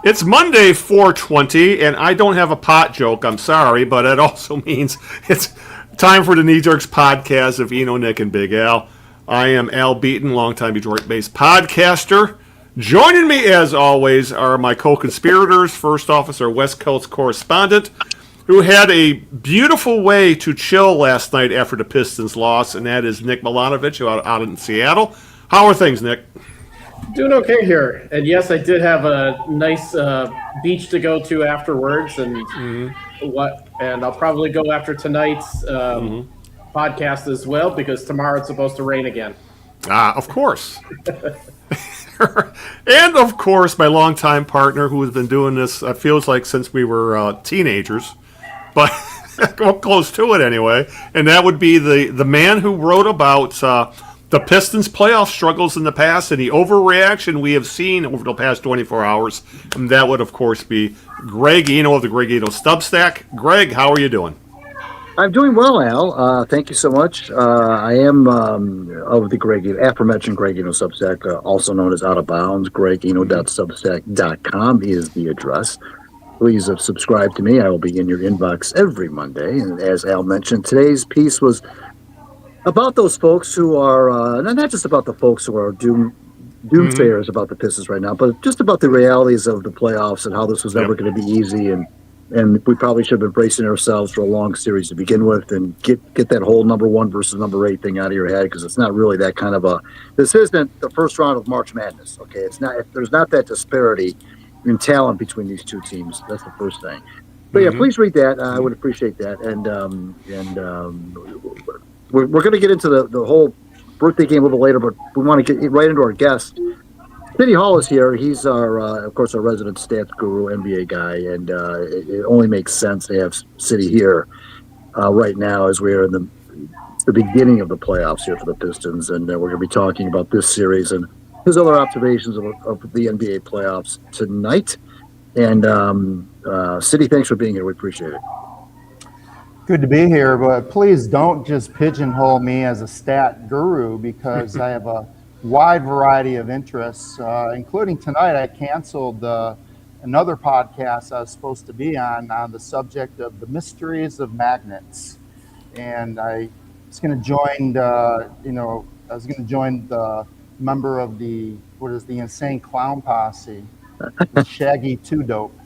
It's Monday, 420, and I don't have a pot joke. I'm sorry, but it also means it's time for the Knee Jerks podcast of Eno, Nick, and Big Al. I am Al Beaton, longtime Detroit-based podcaster. Joining me, as always, are my co-conspirators. First off is our West Coast correspondent, who had a beautiful way to chill last night after the Pistons loss, and that is Nick Milanovich out in Seattle. How are things, Nick? Doing okay here. And yes, I did have a nice beach to go to afterwards, and and I'll probably go after tonight's podcast as well, because tomorrow it's supposed to rain again. Of course. And, of course, my longtime partner who has been doing this, feels like since we were teenagers, but close to it anyway, and that would be the man who wrote about the Pistons' playoff struggles in the past and the overreaction we have seen over the past 24 hours. And that would, of course, be Greg Eno of the Greg Eno Substack. Greg, how are you doing? I'm doing well, Al. Thank you so much. I am of the aforementioned Greg Eno Substack, also known as Out of Bounds. GregEno.substack.com is the address. Please subscribe to me. I will be in your inbox every Monday. And as Al mentioned, today's piece was about those folks who are, not just about the folks who are doomsayers about the Pistons right now, but just about the realities of the playoffs and how this was never going to be easy. And we probably should have been bracing ourselves for a long series to begin with, and get that whole number 1 versus number 8 thing out of your head, because it's not really that kind of this isn't the first round of March Madness, okay? It's not, there's not that disparity in talent between these two teams. That's the first thing. But yeah, please read that. I would appreciate that. And we're going to get into the whole birthday game a little later, but we want to get right into our guest. Siddy Hall is here. He's of course, our resident stats guru, NBA guy, and it only makes sense to have Siddy here right now as we are in the beginning of the playoffs here for the Pistons, and we're going to be talking about this series and his other observations of the NBA playoffs tonight. And Siddy, thanks for being here. We appreciate it. Good to be here, but please don't just pigeonhole me as a stat guru, because I have a wide variety of interests, including tonight. I canceled another podcast I was supposed to be on the subject of the mysteries of magnets, and I was going to join the member of the Insane Clown Posse, the Shaggy Two Dope.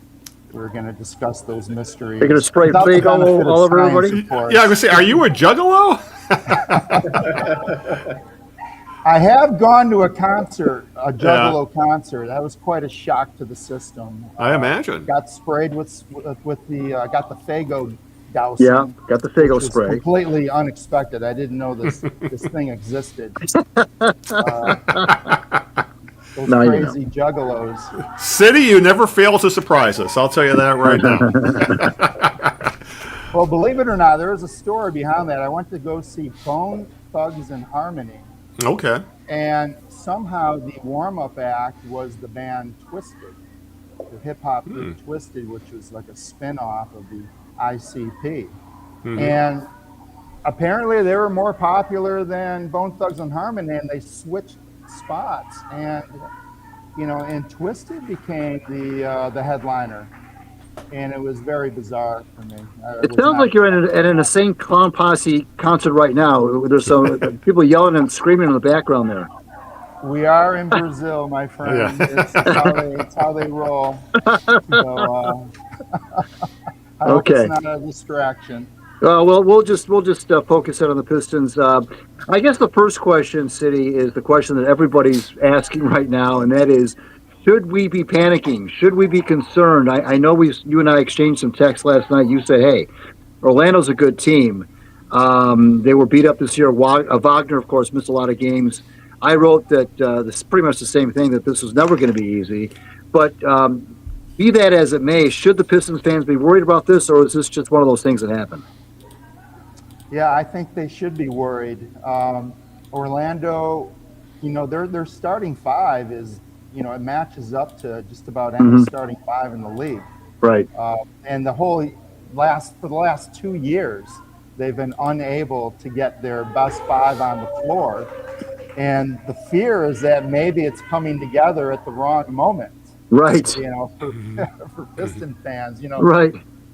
We're going to discuss those mysteries. You're going to spray Fago all over everybody? Yeah, I was going to say, are you a juggalo? I have gone to a concert, a Juggalo concert. That was quite a shock to the system. I imagine. Got sprayed with got the Fago dousing. Yeah, got the Fago spray. Completely unexpected. I didn't know this thing existed. Those crazy juggalos. Siddy, you never fail to surprise us. I'll tell you that right now. Well, believe it or not, there is a story behind that. I went to go see Bone Thugs and Harmony. Okay. And somehow the warm-up act was the band Twisted, the hip-hop group Twisted, which was like a spin-off of the ICP. And apparently they were more popular than Bone Thugs and Harmony, and they switched spots. And, and Twisted became the headliner. And it was very bizarre for me. It sounds like you're at an Insane Clown Posse concert right now. There's some people yelling and screaming in the background there. We are in Brazil, my friend. It's how they roll. So, I hope it's not a distraction. Well, we'll just focus in on the Pistons. I guess the first question, Siddy, is the question that everybody's asking right now, and that is, should we be panicking? Should we be concerned? I know you and I exchanged some texts last night. You said, hey, Orlando's a good team. They were beat up this year. Wagner, of course, missed a lot of games. I wrote that this is pretty much the same thing, that this was never going to be easy. But be that as it may, should the Pistons fans be worried about this, or is this just one of those things that happen? Yeah, I think they should be worried. Orlando, their starting five is, it matches up to just about any starting five in the league. Right. And for the last 2 years, they've been unable to get their best five on the floor. And the fear is that maybe it's coming together at the wrong moment. Right. You know, for, for Piston fans, Right.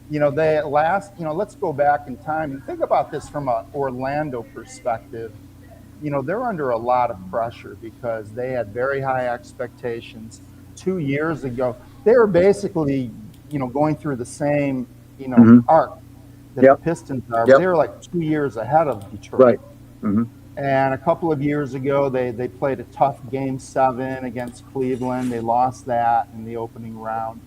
they last, let's go back in time and think about this from an Orlando perspective. They're under a lot of pressure because they had very high expectations 2 years ago. They were basically, going through the same, Mm-hmm. arc that the Yep. Pistons are. Yep. They were like 2 years ahead of Detroit. Right. Mm-hmm. And a couple of years ago, they played a tough Game 7 against Cleveland. They lost that in the opening round,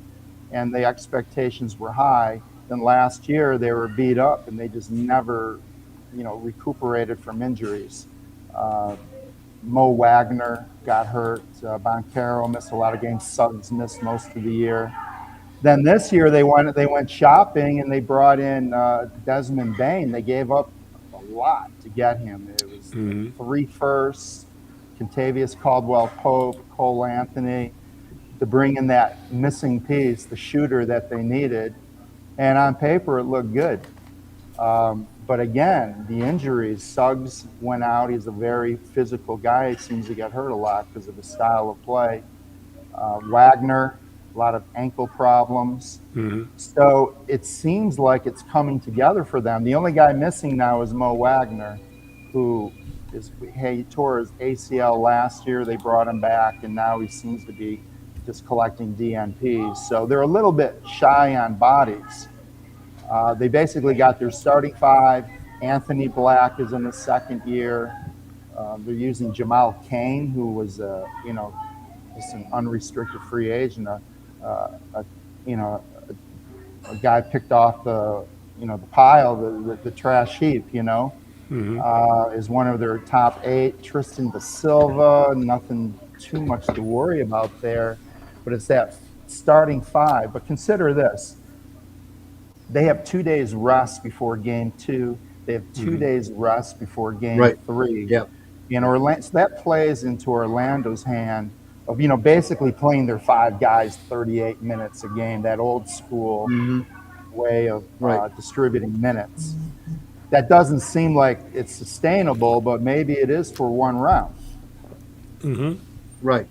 and the expectations were high. Then last year, they were beat up, and they just never, recuperated from injuries. Mo Wagner got hurt. Boncaro missed a lot of games. Suggs missed most of the year. Then this year they went shopping and they brought in Desmond Bain. They gave up a lot to get him. It was 3 firsts, Contavious Caldwell-Pope, Cole Anthony, to bring in that missing piece, the shooter that they needed. And on paper, it looked good. But again, the injuries, Suggs went out. He's a very physical guy. He seems to get hurt a lot because of his style of play. Wagner, a lot of ankle problems. So it seems like it's coming together for them. The only guy missing now is Mo Wagner, who he tore his ACL last year. They brought him back, and now he seems to be just collecting DNPs. So they're a little bit shy on bodies. They basically got their starting 5. Anthony Black is in his second year. They're using Jamal Cain, who was, just an unrestricted free agent, a guy picked off the pile, the trash heap, is one of their top 8. Tristan Da Silva, nothing too much to worry about there, but it's that starting 5. But consider this. They have 2 days rest before game 2. They have 2 days rest before game 3. Yep. In Orlando, so that plays into Orlando's hand of, basically playing their 5 guys 38 minutes a game, that old school way of distributing minutes. That doesn't seem like it's sustainable, but maybe it is for one round. Right.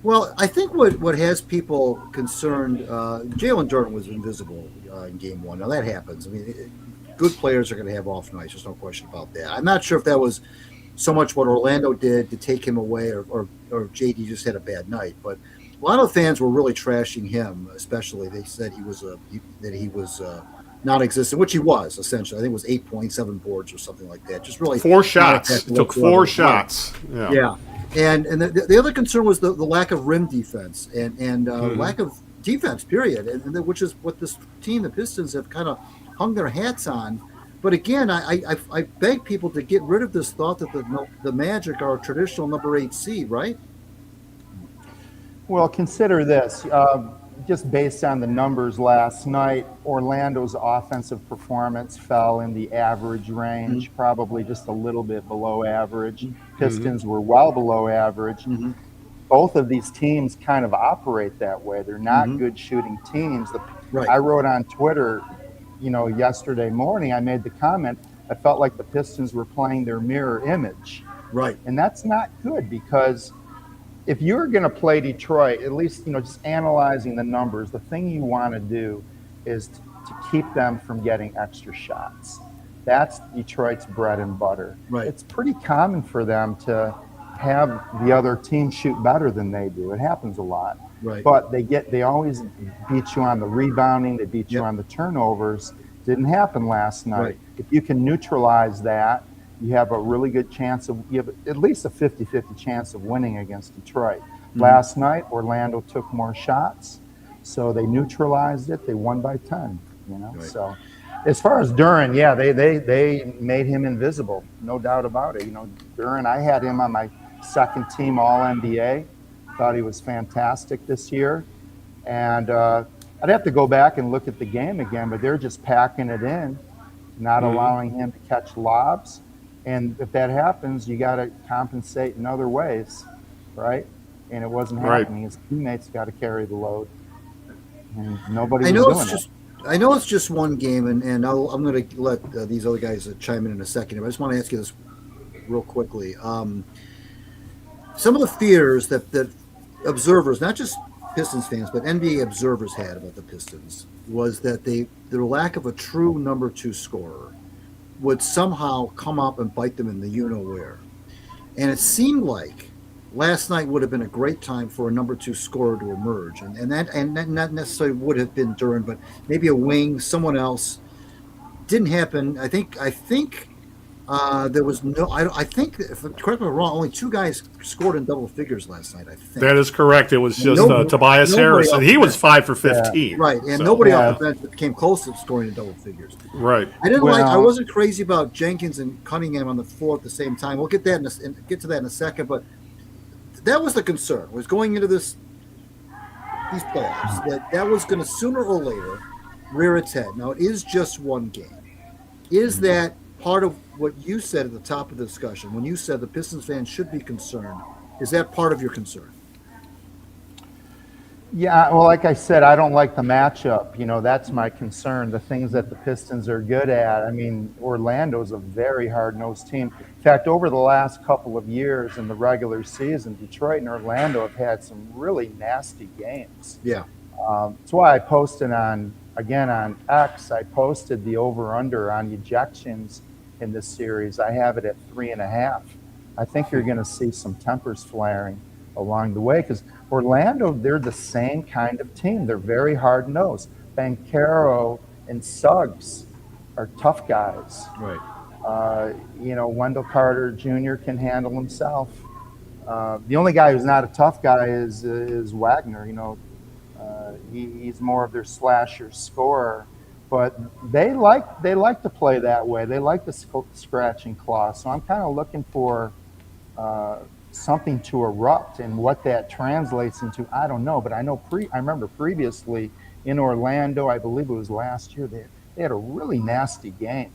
Well, I think what has people concerned, Jalen Duren was invisible in game 1. Now, that happens. I mean, good players are going to have off nights. There's no question about that. I'm not sure if that was so much what Orlando did to take him away or JD just had a bad night. But a lot of fans were really trashing him, especially. They said he was non-existent, which he was, essentially. I think it was 8.7 boards or something like that. Just really 4 shots. It took 4 shots. Yeah. And the other concern was the lack of rim defense and lack of defense, period, and which is what this team, the Pistons, have kind of hung their hats on. But again, I beg people to get rid of this thought that the Magic are a traditional number 8 seed, right? Well, consider this. Just based on the numbers last night, Orlando's offensive performance fell in the average range, probably just a little bit below average. Pistons were well below average. Both of these teams kind of operate that way. They're not good shooting teams. I wrote on Twitter, yesterday morning, I made the comment, I felt like the Pistons were playing their mirror image. Right. And that's not good because if you're going to play Detroit, at least, just analyzing the numbers, the thing you want to do is to keep them from getting extra shots. That's Detroit's bread and butter. Right. It's pretty common for them to have the other team shoot better than they do. It happens a lot. Right. But they always beat you on the rebounding. They beat you on the turnovers. Didn't happen last night. Right. If you can neutralize that, you have a really good chance you have at least a 50-50 chance of winning against Detroit. Last night, Orlando took more shots, so they neutralized it. They won by 10, Right. So as far as Duren, yeah, they made him invisible, no doubt about it. Duren, I had him on my second team All-NBA. Thought he was fantastic this year. And I'd have to go back and look at the game again, but they're just packing it in, not allowing him to catch lobs. And if that happens, you got to compensate in other ways, right? And it wasn't happening. His teammates got to carry the load, and nobody was doing it. I know it's just one game, and I'm going to let these other guys chime in a second. But I just want to ask you this real quickly. Some of the fears that observers, not just Pistons fans, but NBA observers had about the Pistons was that their lack of a true number two scorer would somehow come up and bite them in the you know where. And it seemed like last night would have been a great time for a number two scorer to emerge. And that not necessarily would have been Duren, but maybe a wing, someone else. Didn't happen. I think there was no. I think, if correct me if I'm wrong, only two guys scored in double figures last night. I think That is correct. It was just Tobias nobody Harris, and he was else. 5 for 15. Right, and So, nobody Yeah. off the bench came close to scoring in double figures. Right. I wasn't crazy about Jenkins and Cunningham on the floor at the same time. We'll get to that in a second, but that was the concern. Was going into these playoffs that was going to sooner or later rear its head. Now it is just one game. Is that part of what you said at the top of the discussion when you said the Pistons fans should be concerned? Is that part of your concern? Yeah, well, like I said, I don't like the matchup. That's my concern. The things that the Pistons are good at. I mean, Orlando's a very hard-nosed team. In fact, over the last couple of years in the regular season, Detroit and Orlando have had some really nasty games. Yeah. That's why I posted on X, I posted the over-under on ejections in this series. I have it at 3.5. I think you're going to see some tempers flaring along the way because Orlando, they're the same kind of team. They're very hard-nosed. Banchero and Suggs are tough guys. Right. Wendell Carter Jr. can handle himself. The only guy who's not a tough guy is Wagner. He's more of their slasher scorer, but they like to play that way. They like the scratch and claw. So I'm kind of looking for something to erupt, and what that translates into, I don't know. But I remember previously in Orlando, I believe it was last year, they had a really nasty game,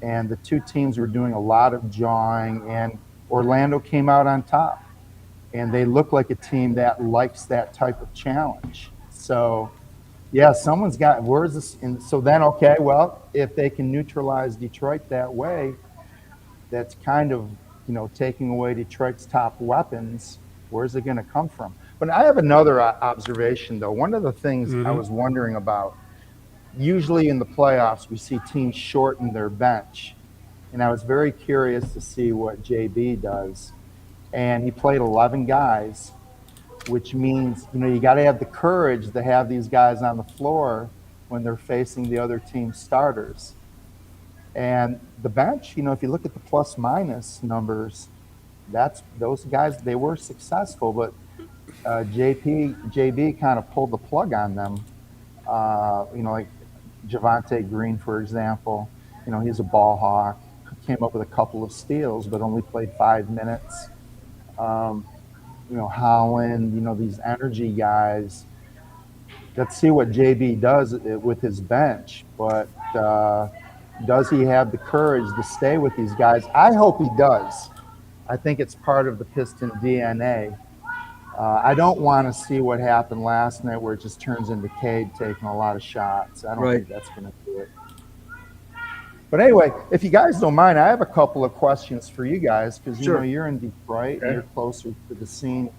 and the two teams were doing a lot of jawing, and Orlando came out on top, and they look like a team that likes that type of challenge. So, yeah, someone's got, where's this? And so then, okay, well, if they can neutralize Detroit that way, that's kind of, taking away Detroit's top weapons. Where's it going to come from? But I have another observation, though. One of the things I was wondering about, usually in the playoffs, we see teams shorten their bench. And I was very curious to see what JB does. And he played 11 guys, which means, you got to have the courage to have these guys on the floor when they're facing the other team's starters. And the bench, if you look at the plus minus numbers, those guys, they were successful, but JB kind of pulled the plug on them. Like Javonte Green, for example, he's a ball hawk, came up with a couple of steals, but only played 5 minutes. Holland, these energy guys. Let's see what JB does with his bench, but does he have the courage to stay with these guys? I hope he does. I think it's part of the Piston DNA. I don't want to see what happened last night where it just turns into Cade taking a lot of shots. I don't think that's going to do it. But anyway, if you guys don't mind, I have a couple of questions for you guys because, you're in Detroit and you're closer to the scene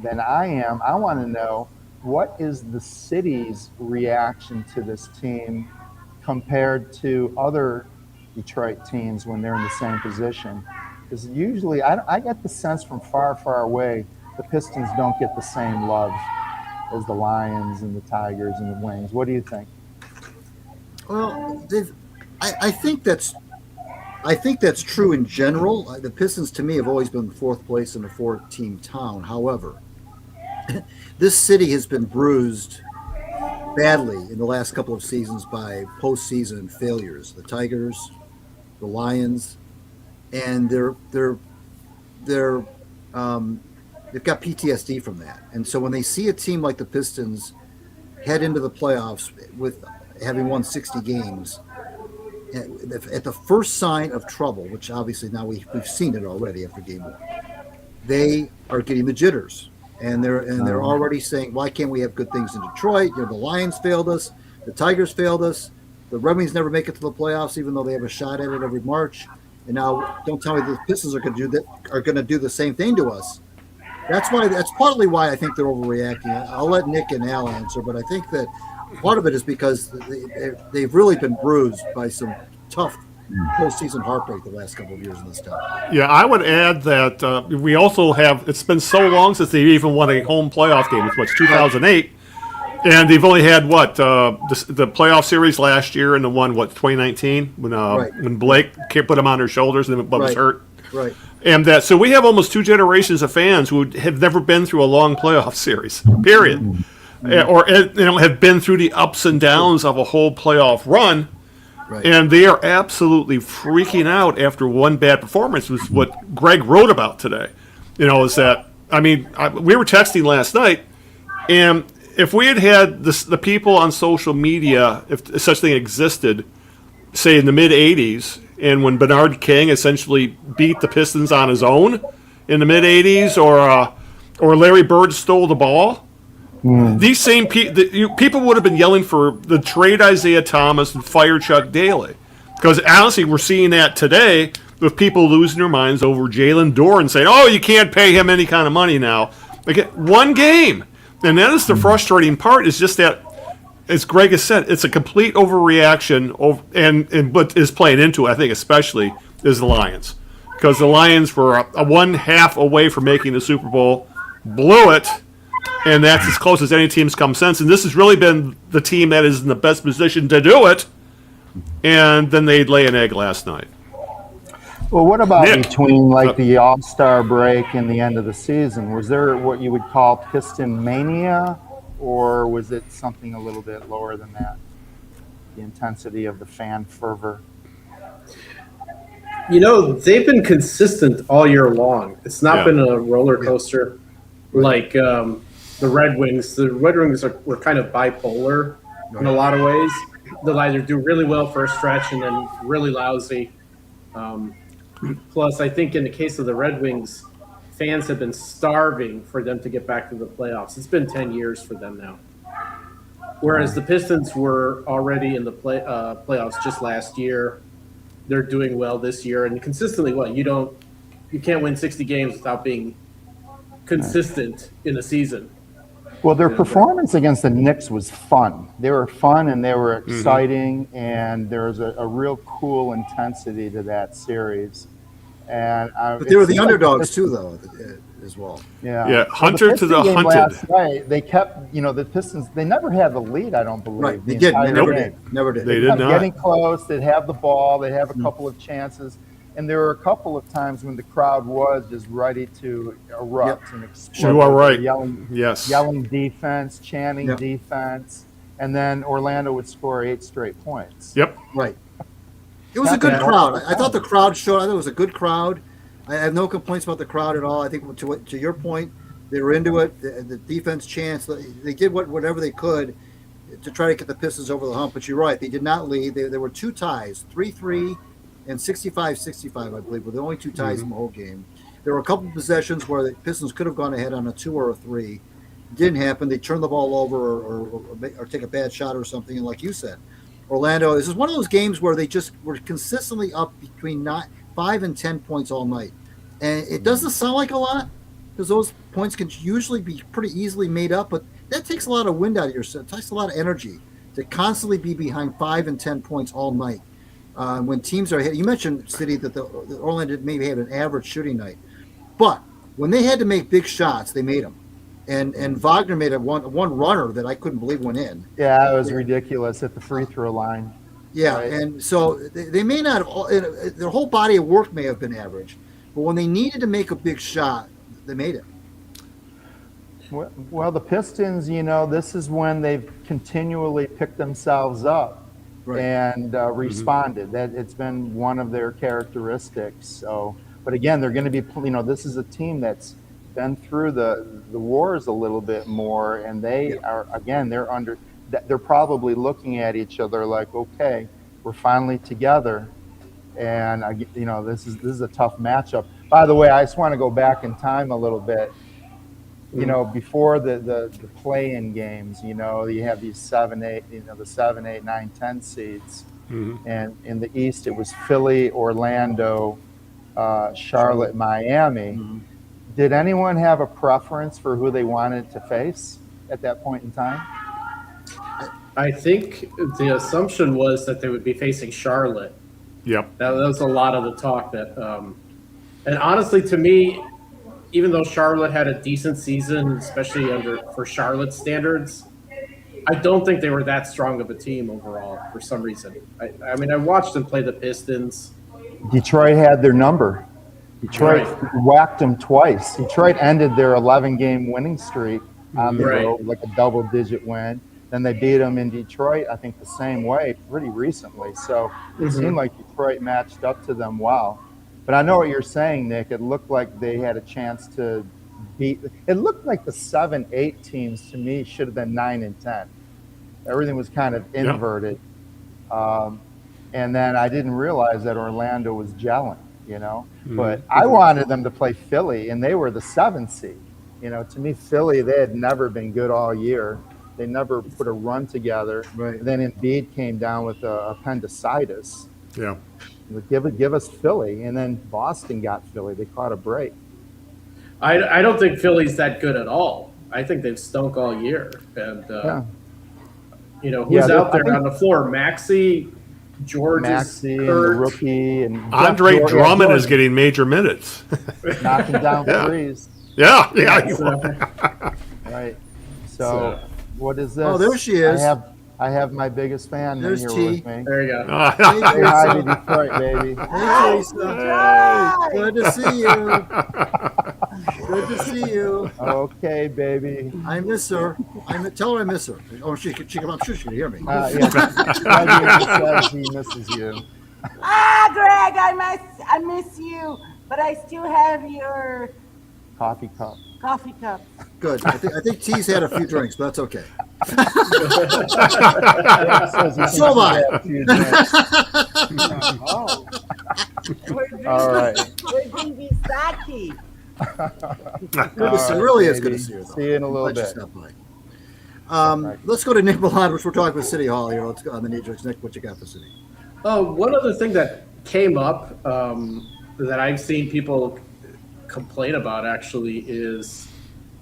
than I am. I want to know, what is the city's reaction to this team compared to other Detroit teams when they're in the same position? Because usually I get the sense from far, far away the Pistons don't get the same love as the Lions and the Tigers and the Wings. What do you think? Well, I think that's true in general. The Pistons, to me, have always been fourth place in a four-team town. However, this city has been bruised badly in the last couple of seasons by postseason failures. The Tigers, the Lions, and they've got PTSD from that. And so when they see a team like the Pistons head into the playoffs with having won 60 games, at the first sign of trouble, which obviously now we've seen it already after game one, they are getting the jitters. And they're already saying, why can't we have good things in Detroit? The Lions failed us, the Tigers failed us, the Red Wings never make it to the playoffs, even though they have a shot at it every March. And now, don't tell me the Pistons are going to do the same thing to us. That's partly why I think they're overreacting. I'll let Nick and Al answer, but I think that part of it is because they've really been bruised by some tough postseason heartbreak the last couple of years in this town. Yeah, I would add that we also have. It's been so long since they even won a home playoff game. It's 2008, and they've only had the playoff series last year and the one 2019 when Blake put them on their shoulders and then was hurt. Right. And so we have almost two generations of fans who have never been through a long playoff series. Period. Or have been through the ups and downs of a whole playoff run. Right. And they are absolutely freaking out after one bad performance, was what Greg wrote about today. Is that, we were texting last night, and if we had the people on social media, if such thing existed, say in the mid-'80s, and when Bernard King essentially beat the Pistons on his own in the mid-'80s, or Larry Bird stole the ball, these same people would have been yelling for the trade Isaiah Thomas and fire Chuck Daly. Because honestly, we're seeing that today with people losing their minds over Jalen Duren saying, "Oh, you can't pay him any kind of money now." One game, and that is the frustrating part. Is just that, as Greg has said, it's a complete overreaction, and what is playing into it, I think, especially, is the Lions, because the Lions were a 1/2 away from making the Super Bowl, blew it. And that's as close as any team's come since. And this has really been the team that is in the best position to do it. And then they'd lay an egg last night. Well, what about Nick, between the All-Star break and the end of the season? Was there what you would call Piston mania, or was it something a little bit lower than that? The intensity of the fan fervor? They've been consistent all year long. It's not been a roller coaster like the Red Wings. The Red Wings were kind of bipolar in a lot of ways. They'll either do really well for a stretch and then really lousy. Plus, I think in the case of the Red Wings, fans have been starving for them to get back to the playoffs. It's been 10 years for them now. Whereas the Pistons were already in the playoffs just last year. They're doing well this year, and consistently you can't win 60 games without being consistent in a season. Well, their performance against the Knicks was fun. They were fun and they were exciting, and there was a real cool intensity to that series. But they were the underdogs too, though, as well. Yeah, Hunter to the hunted. Last night, they kept, the Pistons. They never had the lead, I don't believe. Right, they didn't. They never did. They did not. Getting close. They'd have the ball. They'd have a couple of chances. And there were a couple of times when the crowd was just ready to erupt and explode. You are right. Yelling defense, chanting defense, and then Orlando would score 8 straight points. Yep. Right. It was a good crowd. I thought the crowd showed. I thought it was a good crowd. I have no complaints about the crowd at all. I think to your point, they were into it. The defense chance. They did whatever they could to try to get the Pistons over the hump. But you're right. They did not lead. There were 2 ties, 3-3. And 65-65, I believe, were the only 2 ties in the whole game. There were a couple of possessions where the Pistons could have gone ahead on a 2 or a 3. Didn't happen. They turned the ball over or take a bad shot or something. And like you said, Orlando, this is one of those games where they just were consistently up between 5 and 10 points all night. And it doesn't sound like a lot because those points can usually be pretty easily made up, but that takes a lot of wind out of your set. It takes a lot of energy to constantly be behind 5 and 10 points all night. When teams are hit, you mentioned, Siddy, that the Orlando maybe had an average shooting night, but when they had to make big shots, they made them. And Wagner made one runner that I couldn't believe went in. Yeah, it was ridiculous at the free throw line. Yeah, right? And so they may not have, their whole body of work may have been average, but when they needed to make a big shot, they made it. Well, the Pistons, this is when they've continually picked themselves up. Right. And responded. That it's been one of their characteristics. So, but again, they're going to be. This is a team that's been through the wars a little bit more, and they are again. They're probably looking at each other like, okay, we're finally together, and this is a tough matchup. By the way, I just want to go back in time a little bit. Before the play-in games, you have these 7, 8, the 7, 8, 9, 10 seeds. And in the East, it was Philly, Orlando, Charlotte, Miami. Did anyone have a preference for who they wanted to face at that point in time? I think the assumption was that they would be facing Charlotte. Yep. That was a lot of the talk that, and honestly, to me, even though Charlotte had a decent season, especially for Charlotte standards, I don't think they were that strong of a team overall for some reason. I mean, I watched them play the Pistons. Detroit had their number. Detroit Right. whacked them twice. Detroit ended their 11-game winning streak on the Right. road, like a double-digit win. Then they beat them in Detroit, I think the same way, pretty recently. So it seemed like Detroit matched up to them well. But I know what you're saying, Nick. It looked like they had a chance to beat. It looked like the 7-8 teams to me should have been 9 and 10. Everything was kind of inverted. And then I didn't realize that Orlando was gelling, you know. But I wanted them to play Philly, and they were the 7th seed. You know, to me, Philly, they had never been good all year. They never put a run together. Right. And then Embiid came down with appendicitis. Yeah. Give us Philly, and then Boston got Philly. They caught a break. I don't think Philly's that good at all. I think they've stunk all year. And, you know, who's out there on the floor? Maxey, George Maxey, and the Kurt. rookie, and Andre Jeff Drummond Jordan is getting major minutes. knocking down threes. Yeah. Right. So, what is this? Oh, there she is. I have my biggest fan There's here T. with me. There you go. Hey, Say hi to Teresa. Detroit, baby. Hey, Teresa. Hey, good to see you. Good to see you. Okay, baby. I miss her. Tell her I miss her. Oh, I'm sure she can hear me. Yeah. Reggie says he misses you. Greg, I miss you, but I still have your Coffee cup. coffee cup. Good. I think T's had a few drinks, but that's okay. So have I. Oh. We're drinking, All right. we're drinking sake. Good to see. Really is good to see you. Though. See you in a little Glad you bit. stopped by. Let's go to Nick Milanovich. We're talking with Siddy Hall here. Let's go on the Nitrox. Nick, what you got for Siddy? One other thing that came up that I've seen people complain about actually is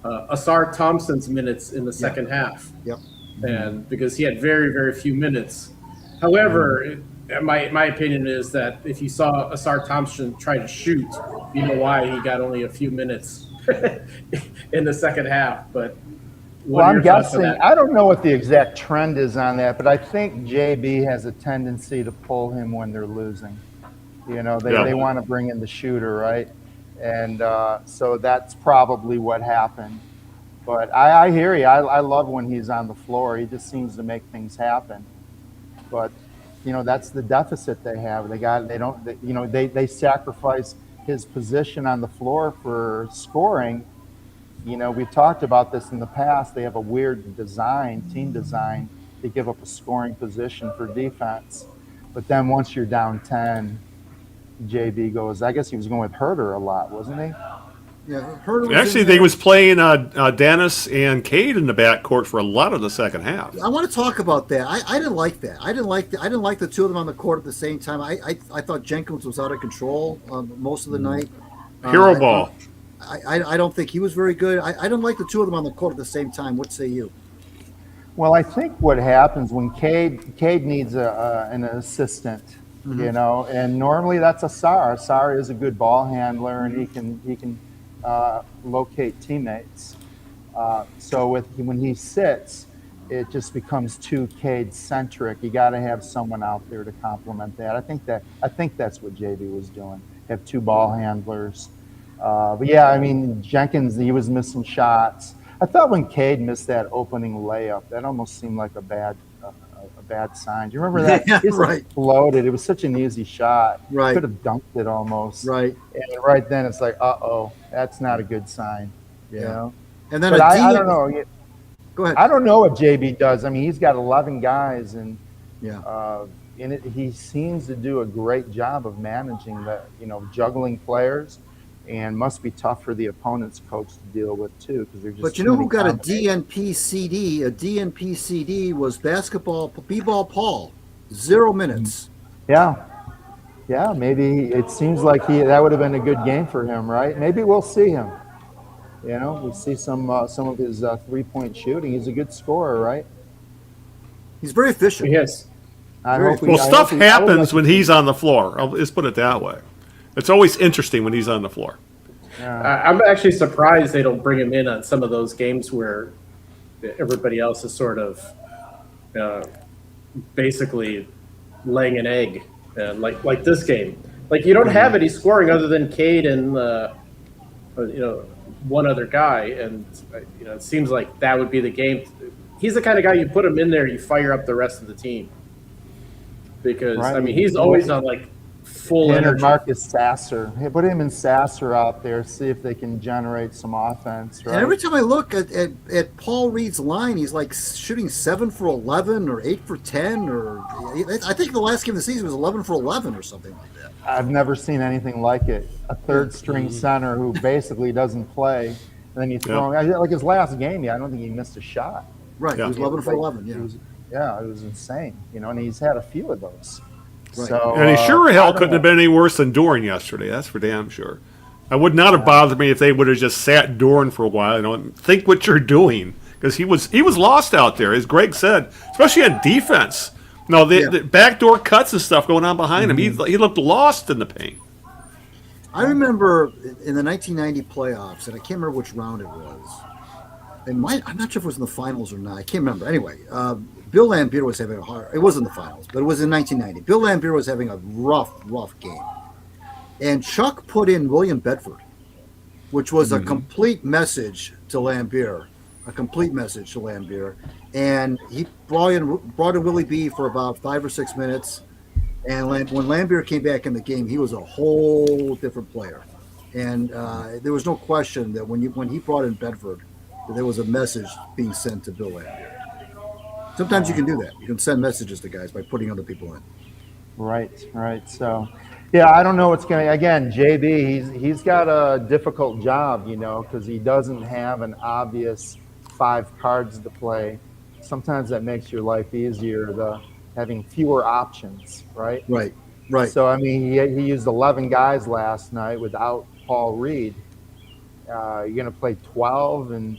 Asar Thompson's minutes in the second half. Yep. And because he had very, very few minutes. However, my opinion is that if you saw Asar Thompson try to shoot, you know why he got only a few minutes in the second half. But what Well, are I'm your thoughts on guessing, that? I don't know what the exact trend is on that, but I think JB has a tendency to pull him when they're losing. You know, they want to bring in the shooter, right? And so that's probably what happened. But I hear you. I love when he's on the floor. He just seems to make things happen. But, you know, that's the deficit they have. They sacrifice his position on the floor for scoring. You know, we've talked about this in the past. They have a weird team design. They give up a scoring position for defense. But then once you're down 10, JB goes, I guess he was going with Herter a lot, wasn't he? Yeah, Herter was Actually, in they there. was playing Dennis and Cade in the backcourt for a lot of the second half. I want to talk about that. I didn't like that. I didn't like the two of them on the court at the same time. I thought Jenkins was out of control most of the night. Hero I ball. thought- I don't think he was very good. I didn't like the two of them on the court at the same time. What say you? Well, I think what happens when Cade needs an assistant, you know, and normally that's Asar. Asar is a good ball handler, and he can locate teammates. So when he sits, it just becomes too Cade centric. You got to have someone out there to complement that. I think that's what JB was doing. Have two ball handlers. But yeah, I mean, Jenkins, he was missing shots. I thought when Cade missed that opening layup, that almost seemed like a bad sign. Do you remember that? Yeah, He just right. Floated. It was such an easy shot. Right. Could have dunked it almost. Right. And right then it's like, that's not a good sign. You know? And then But I don't know. Go ahead. I don't know what JB does. I mean, he's got 11 guys, and Yeah. he seems to do a great job of managing juggling players. And must be tough for the opponent's coach to deal with too, because they're just. But you know who got a DNP CD? A DNP CD was basketball B-ball Paul, 0 minutes. Yeah, maybe it seems like that would have been a good game for him, right? Maybe we'll see him. You know, we see some of his 3-point shooting. He's a good scorer, right? He's very efficient. Yes. I Very hope Well, I stuff hope I would happens like when to see- he's on the floor. Let's put it that way. It's always interesting when he's on the floor. I'm actually surprised they don't bring him in on some of those games where everybody else is sort of basically laying an egg, like this game. Like you don't have any scoring other than Cade and one other guy, and it seems like that would be the game. He's the kind of guy you put him in there, you fire up the rest of the team because Right. I mean he's always on like full Him or energy. Marcus Sasser. Hey, put him and Sasser out there, see if they can generate some offense. Right? And every time I look at Paul Reed's line, he's like shooting 7 for 11 or 8 for 10, or I think the last game of the season was 11 for 11 or something like that. I've never seen anything like it. A third string center who basically doesn't play, and then you throw him. Like his last game, I don't think he missed a shot. Right, Yeah. he was 11 for 11. It was insane. And he's had a few of those. Right. So, And he sure I hell don't couldn't have know. been any worse than Duren yesterday. That's for damn sure. I would not have bothered me if they would have just sat Duren for a while. And think what you're doing, because he was lost out there, as Greg said, especially on defense. No, the backdoor cuts and stuff going on behind him. He looked lost in the paint. I remember in the 1990 playoffs, and I can't remember which round it was. I'm not sure if it was in the finals or not. I can't remember. Anyway, Bill Laimbeer was having a hard. It wasn't the finals, but it was in 1990. Bill Laimbeer was having a rough game, and Chuck put in William Bedford, which was a complete message to Laimbeer. And he brought in Willie B for about 5 or 6 minutes. And when Laimbeer came back in the game, he was a whole different player. And there was no question that when he brought in Bedford, that there was a message being sent to Bill Laimbeer. Sometimes you can do that. You can send messages to guys by putting other people in. Right. So, yeah, I don't know what's going to. Again, JB, he's got a difficult job, because he doesn't have an obvious 5 cards to play. Sometimes that makes your life easier, having fewer options, right? Right. So, I mean, he used 11 guys last night without Paul Reed. You're going to play 12 and,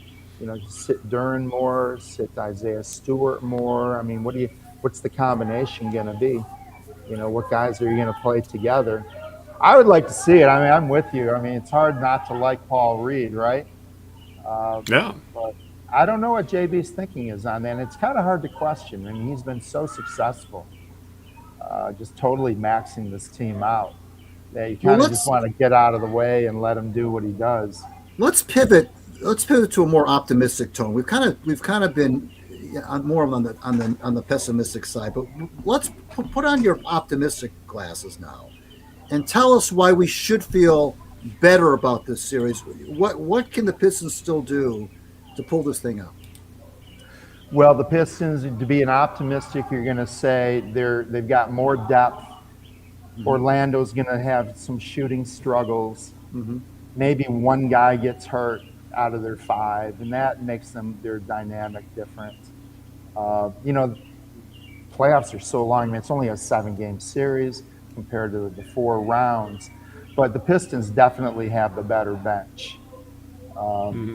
sit Duren more, sit Isaiah Stewart more. I mean, what's the combination going to be? What guys are you going to play together? I would like to see it. I mean, I'm with you. I mean, it's hard not to like Paul Reed, right? Yeah. But I don't know what JB's thinking is on that. And it's kind of hard to question. I mean, he's been so successful, just totally maxing this team out, that you kind of just want to get out of the way and let him do what he does. Let's pivot to a more optimistic tone. We've kind of been more on the pessimistic side, but let's put on your optimistic glasses now and tell us why we should feel better about this series. What can the Pistons still do to pull this thing out? Well, the Pistons, to be an optimistic, you're going to say they've got more depth. Orlando's going to have some shooting struggles. Maybe one guy gets hurt out of their 5, and that makes their dynamic different. Playoffs are so long. I mean, it's only a 7-game series compared to the 4 rounds, but the Pistons definitely have the better bench.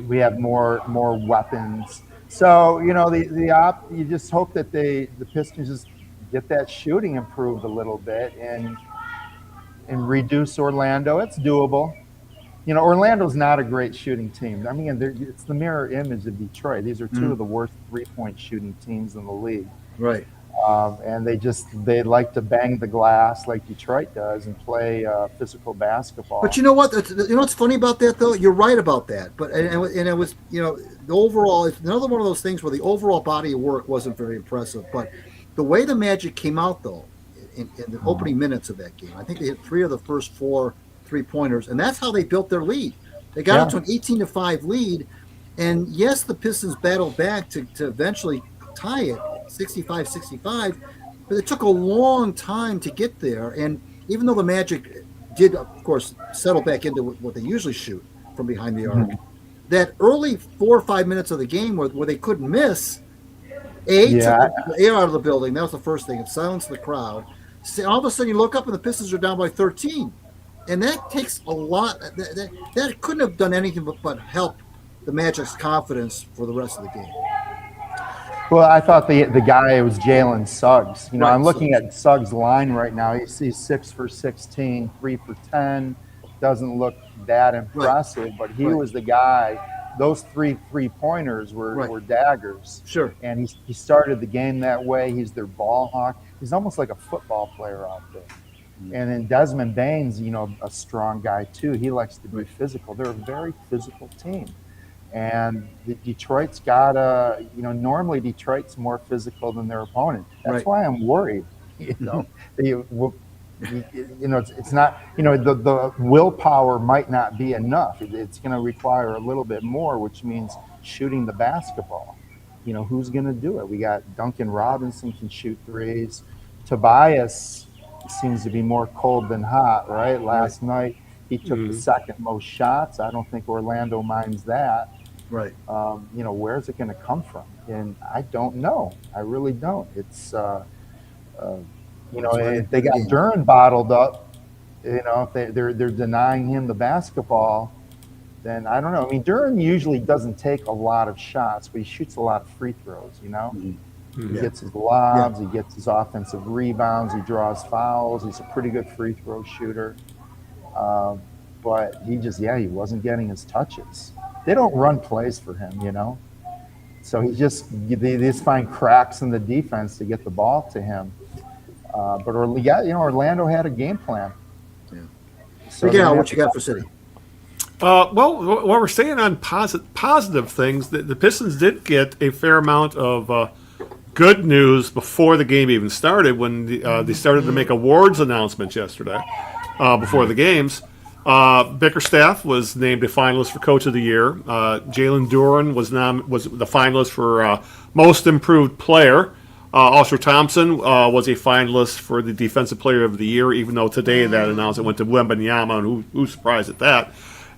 We have more weapons. So, you just hope that the Pistons just get that shooting improved a little bit and reduce Orlando. It's doable. Orlando's not a great shooting team. I mean, it's the mirror image of Detroit. These are 2 of the worst 3-point shooting teams in the league. Right. And they like to bang the glass like Detroit does and play physical basketball. But you know what? What's funny about that, though? You're right about that. But and it was, the overall. It's another one of those things where the overall body of work wasn't very impressive. But the way the Magic came out, though, in the opening minutes of that game, I think they hit 3 of the first 4 3-pointers, and that's how they built their lead. They got up to an 18-5 lead, and yes, the Pistons battled back to eventually tie it 65-65, but it took a long time to get there. And even though the Magic did, of course, settle back into what they usually shoot from behind the arc, that early 4 or 5 minutes of the game where they couldn't miss, took the air out of the building. That was the first thing. It silenced the crowd. All of a sudden, you look up and the Pistons are down by 13. And that takes a lot. That couldn't have done anything but help the Magic's confidence for the rest of the game? Well, I thought the guy was Jalen Suggs. You know, Right, I'm looking Suggs. at Suggs' line right now. He's 6 for 16, 3 for 10. Doesn't look that impressive, but he was the guy. Those three-pointers were daggers. Sure. And he started the game that way. He's their ball hawk. He's almost like a football player out there. And then Desmond Bane's, you know, a strong guy too. He likes to be physical. They're a very physical team. And Detroit's got normally Detroit's more physical than their opponent. That's why I'm worried. You know, it's not, you know, the willpower might not be enough. It's going to require a little bit more, which means shooting the basketball. You know, who's going to do it? We got Duncan Robinson can shoot threes. Tobias seems to be more cold than hot, right? Last night he took the second most shots. I don't think Orlando minds that. Right. You know, where's it going to come from? And I don't know. I really don't. It's, you know, if they got Duren bottled up, you know, if they're denying him the basketball, then I don't know. I mean, Duren usually doesn't take a lot of shots, but he shoots a lot of free throws, you know? He gets his lobs, he gets his offensive rebounds, he draws fouls. He's a pretty good free throw shooter. But he wasn't getting his touches. They don't run plays for him, you know? So they just find cracks in the defense to get the ball to him. But Orlando had a game plan. Yeah. So Miguel, what you got for City? Well, while we're staying on positive things, the Pistons did get a fair amount of good news before the game even started when they started to make awards announcements yesterday before the games. Bickerstaff was named a finalist for Coach of the Year. Jalen Duren was the finalist for Most Improved Player. Oscar Thompson was a finalist for the Defensive Player of the Year, even though today that announcement went to Wembanyama, and who's surprised at that?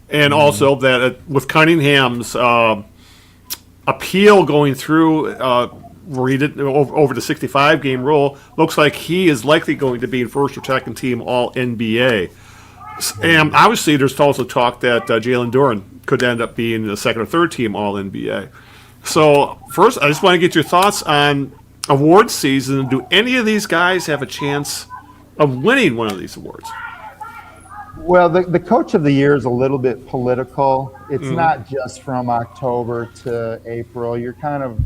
And also that with Cunningham's appeal going through where he did over the 65-game rule, looks like he is likely going to be in first or second team All-NBA. And obviously there's also talk that Jalen Duren could end up being the second or third team All-NBA. So first, I just want to get your thoughts on award season. Do any of these guys have a chance of winning one of these awards? Well, the Coach of the Year is a little bit political. It's not just from October to April. You're kind of,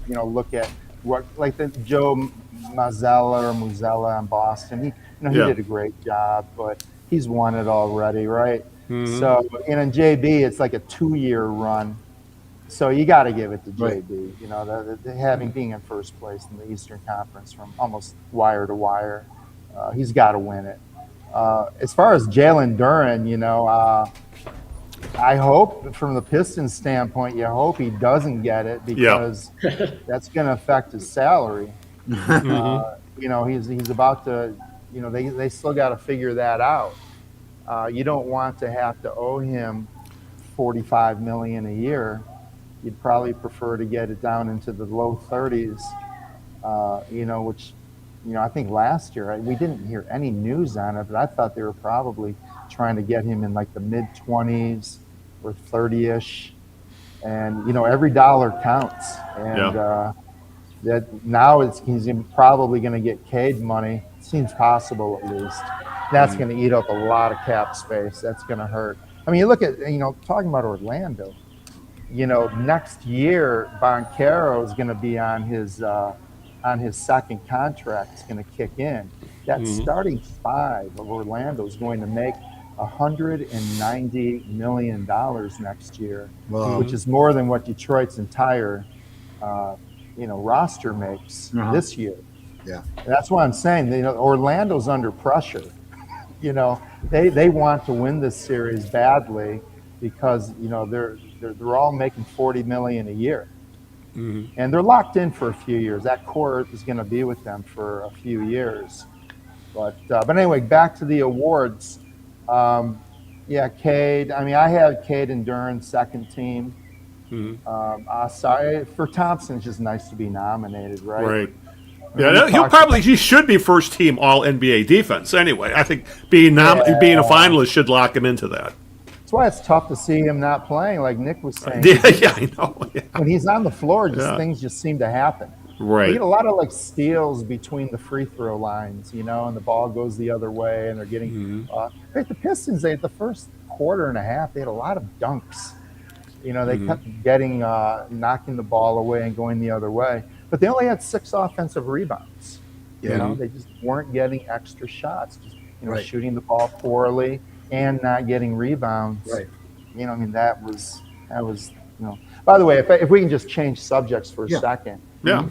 you know, look at what, like the Joe Mazzulla in Boston. He did a great job, but he's won it already, right? So, and in JB, it's like a 2-year run. So you got to give it to JB. You know, being in first place in the Eastern Conference from almost wire to wire, he's got to win it. As far as Jalen Duren, you know, I hope from the Pistons standpoint, you hope he doesn't get it because that's going to affect his salary. You know, he's about to, you know, they still got to figure that out. You don't want to have to owe him $45 million a year. You'd probably prefer to get it down into the low 30s, you know, which, you know, I think last year we didn't hear any news on it, but I thought they were probably trying to get him in like the mid-20s or 30-ish. And, you know, every dollar counts. And that now he's probably going to get Cade money. Seems possible at least. That's going to eat up a lot of cap space. That's going to hurt. I mean, you look at, you know, talking about Orlando, you know, next year, Banchero is going to be on his second contract. It's going to kick in. That starting five of Orlando is going to make $190 million next year, which is more than what Detroit's entire, you know, roster makes this year. Yeah, and that's why I'm saying, you know, Orlando's under pressure. You know, they want to win this series badly because, you know, they're all making $40 million a year, and they're locked in for a few years. That core is going to be with them for a few years. But anyway, back to the awards. Cade. I mean, I had Cade and Duren second team. Sorry, for Thompson, it's just nice to be nominated, right? Right. Yeah, he should be first team All NBA defense anyway. I think being a finalist should lock him into that. That's why it's tough to see him not playing, like Nick was saying. Yeah, I know. Yeah. When he's on the floor, Yeah. things just seem to happen. Right. We get a lot of like steals between the free throw lines, and the ball goes the other way, and they're getting. The Pistons, the first quarter and a half, they had a lot of dunks. They kept getting knocking the ball away and going the other way, but they only had 6 offensive rebounds. They just weren't getting extra shots, just shooting the ball poorly and not getting rebounds. Right. That was. By the way, if we can just change subjects for a second. Yeah.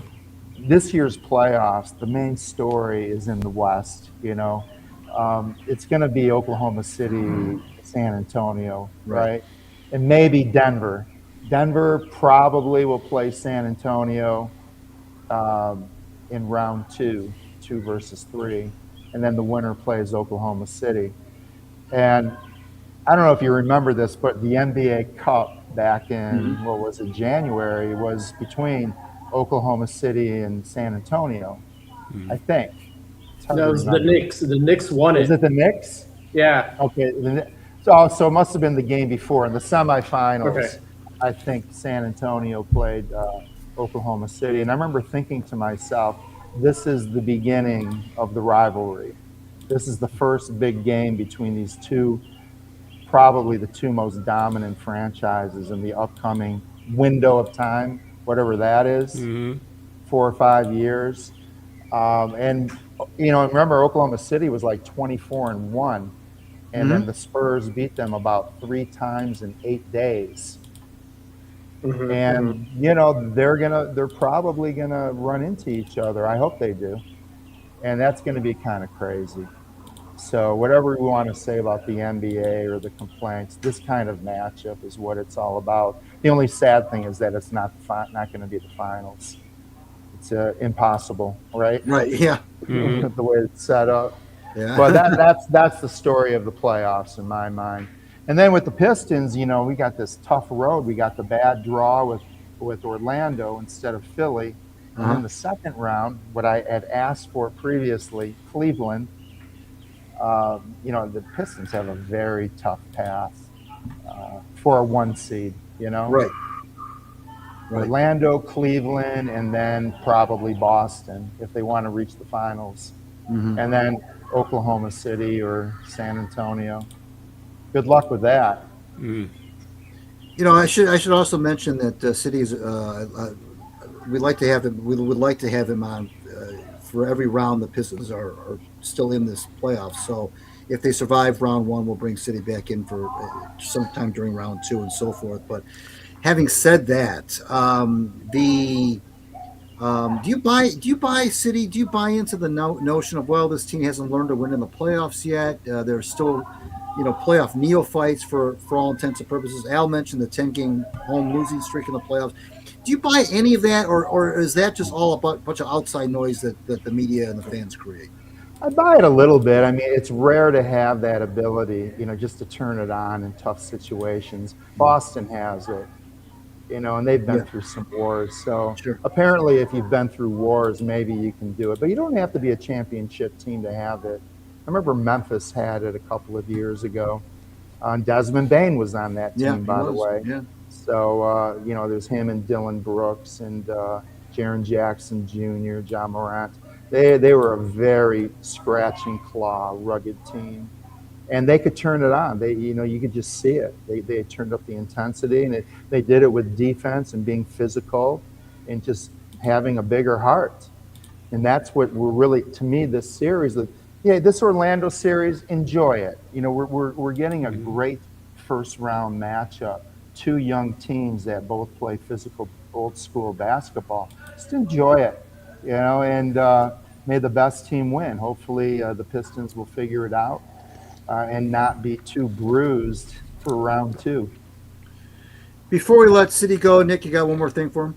This year's playoffs, the main story is in the West. It's going to be Oklahoma City, San Antonio, right? And maybe Denver. Denver probably will play San Antonio in round 2 versus 3, and then the winner plays Oklahoma City. And I don't know if you remember this, but the NBA Cup back in January was between Oklahoma City and San Antonio, I think. No, it was the Knicks. The Knicks won it. Is it the Knicks? Yeah. Okay. So it must have been the game before in the semifinals. Okay. I think San Antonio played Oklahoma City, and I remember thinking to myself, "This is the beginning of the rivalry. This is the first big game between these two, probably the two most dominant franchises in the upcoming window of time, whatever that is, 4 or 5 years." And remember Oklahoma City was like 24-1, and then the Spurs beat them about 3 times in 8 days. And they're probably gonna run into each other. I hope they do, and that's going to be kind of crazy. So whatever we want to say about the NBA or the complaints, this kind of matchup is what it's all about. The only sad thing is that it's not going to be the finals. It's impossible, right? Right. Yeah. The way it's set up. Yeah. But that's the story of the playoffs in my mind. And then with the Pistons, we got this tough road. We got the bad draw with Orlando instead of Philly. And in the second round, what I had asked for previously, Cleveland. The Pistons have a very tough path for a 1 seed. Right. Orlando, Cleveland, and then probably Boston if they want to reach the finals, and then Oklahoma City or San Antonio. Good luck with that. I should also mention that City's. We'd like to have him. We would like to have him on for every round. The Pistons are still in this playoff. So if they survive round 1, we'll bring City back in for sometime during round 2 and so forth. But having said that, do you buy City? Do you buy into the notion of, well, this team hasn't learned to win in the playoffs yet? They're still, playoff neophytes for all intents and purposes. Al mentioned the 10-game home losing streak in the playoffs. Do you buy any of that, or is that just all a bunch of outside noise that the media and the fans create? I buy it a little bit. I mean, it's rare to have that ability, just to turn it on in tough situations. Boston has it, and they've been through some wars. So apparently if you've been through wars, maybe you can do it. But you don't have to be a championship team to have it. I remember Memphis had it a couple of years ago. Desmond Bain was on that team, by the way. Yeah. So, there's him and Dylan Brooks and Jaren Jackson Jr., John Morant. They were a very scratch and claw, rugged team. And they could turn it on. You could just see it. They turned up the intensity, and they did it with defense and being physical and just having a bigger heart. And that's what we're really, to me, this series, this Orlando series, enjoy it. We're getting a great first round matchup. 2 young teams that both play physical, old school basketball. Just enjoy it, and may the best team win. Hopefully the Pistons will figure it out and not be too bruised for round 2. Before we let City go, Nick, you got one more thing for him?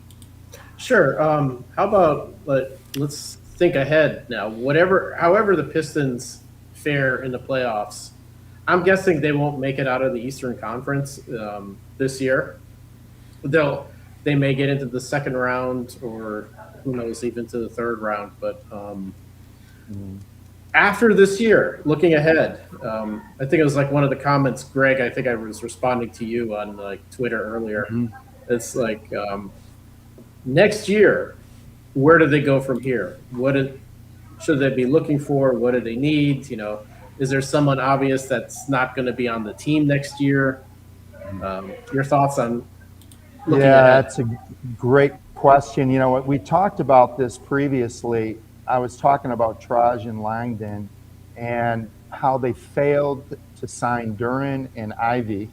Sure. How about let's think ahead now. However the Pistons fare in the playoffs, I'm guessing they won't make it out of the Eastern Conference this year. They may get into the second round, or who knows, even to the third round. But after this year, looking ahead, I think it was like one of the comments, Greg. I think I was responding to you on like Twitter earlier. It's like next year, where do they go from here? Should they be looking for? What do they need? Is there someone obvious that's not going to be on the team next year? Your thoughts on looking ahead? That's a great question. You know what? We talked about this previously. I was talking about Traj and Langdon and how they failed to sign Duren and Ivy.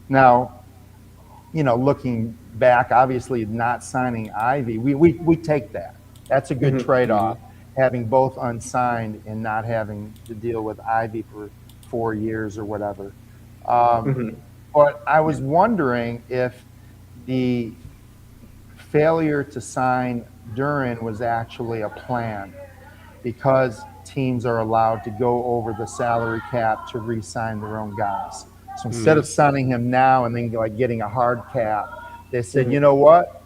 Now, looking back, obviously not signing Ivy, we take that. That's a good trade-off, having both unsigned and not having to deal with Ivy for 4 years or whatever. But I was wondering if the failure to sign Duren was actually a plan, because teams are allowed to go over the salary cap to re-sign their own guys. So instead of signing him now and then like getting a hard cap, they said, you know what?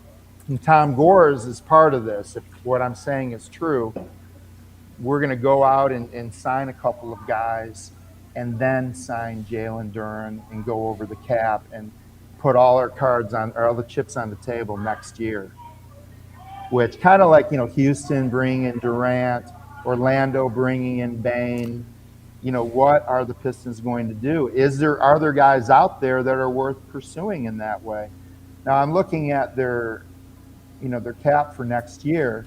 And Tom Gores is part of this. If what I'm saying is true, we're going to go out and sign a couple of guys and then sign Jalen Duren and go over the cap and put all our cards on, or all the chips on the table next year. Which kind of like, Houston bringing in Durant, Orlando bringing in Bane. What are the Pistons going to do? Are there guys out there that are worth pursuing in that way? Now I'm looking at their cap for next year.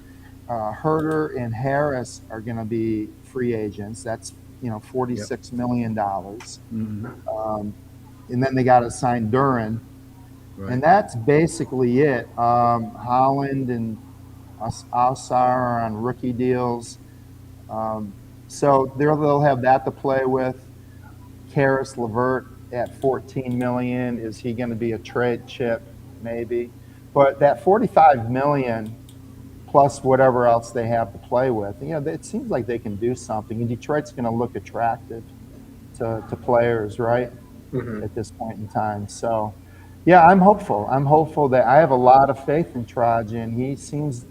Herter and Harris are going to be free agents. That's $46 million. And then they got to sign Duren, and that's basically it. Holland and Alsar are on rookie deals. So they'll have that to play with. Karis LeVert at $14 million. Is he going to be a trade chip? Maybe. But that $45 million plus whatever else they have to play with, it seems like they can do something. And Detroit's going to look attractive to players, right? At this point in time. So, yeah, I'm hopeful. I'm hopeful that I have a lot of faith in Traj, and he seems.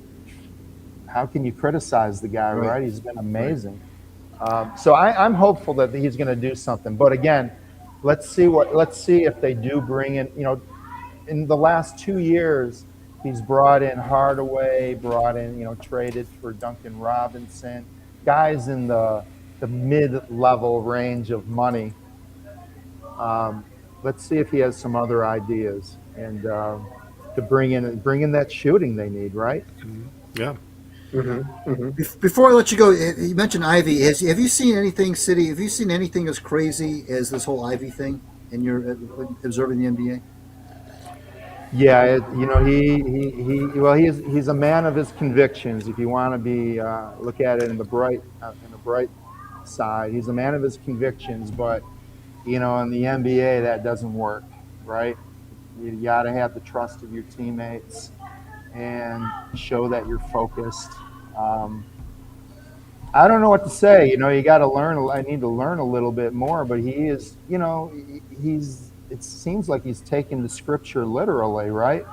How can you criticize the guy, right? He's been amazing. So I'm hopeful that he's going to do something. But again, let's see if they do bring in. In the last 2 years, he's brought in Hardaway, traded for Duncan Robinson, guys in the mid-level range of money. Let's see if he has some other ideas and to bring in that shooting they need, right? Yeah. Before I let you go, you mentioned Ivy. Have you seen anything, Siddy? Have you seen anything as crazy as this whole Ivy thing in your observing the NBA? Yeah, he's a man of his convictions. If you want to be look at it in the bright side, he's a man of his convictions. But in the NBA, that doesn't work, right? You got to have the trust of your teammates and show that you're focused. I don't know what to say. You got to learn. I need to learn a little bit more. But he is, it seems like he's taking the scripture literally, right?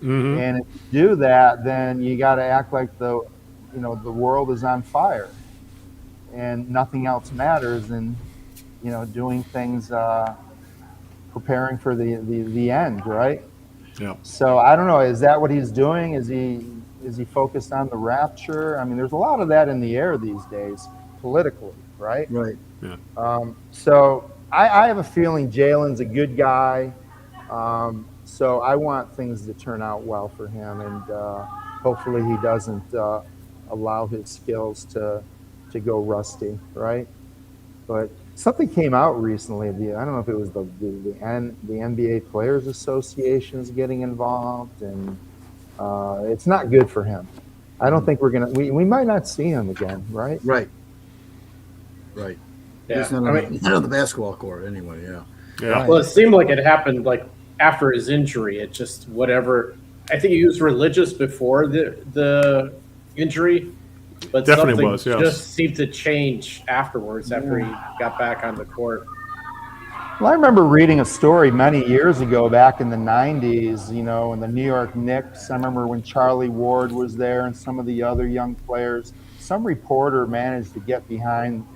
And if you do that, then you got to act like the world is on fire and nothing else matters, and doing things, preparing for the end, right? Yeah. So I don't know. Is that what he's doing? Is he focused on the rapture? I mean, there's a lot of that in the air these days, politically, right? Right. Yeah. So I have a feeling Jalen's a good guy. So I want things to turn out well for him, and hopefully he doesn't allow his skills to go rusty, right? But something came out recently. I don't know if it was the NBA Players Association is getting involved, and it's not good for him. I don't think we might not see him again, right? Right. Yeah. He's not on the basketball court anyway. Yeah. Yeah. Well, it seemed like it happened like after his injury. It just whatever. I think he was religious before the injury, but Definitely something was, yes. just seemed to change afterwards after he got back on the court. Well, I remember reading a story many years ago, back in the 90s, in the New York Knicks. I remember when Charlie Ward was there and some of the other young players some reporter managed to get behind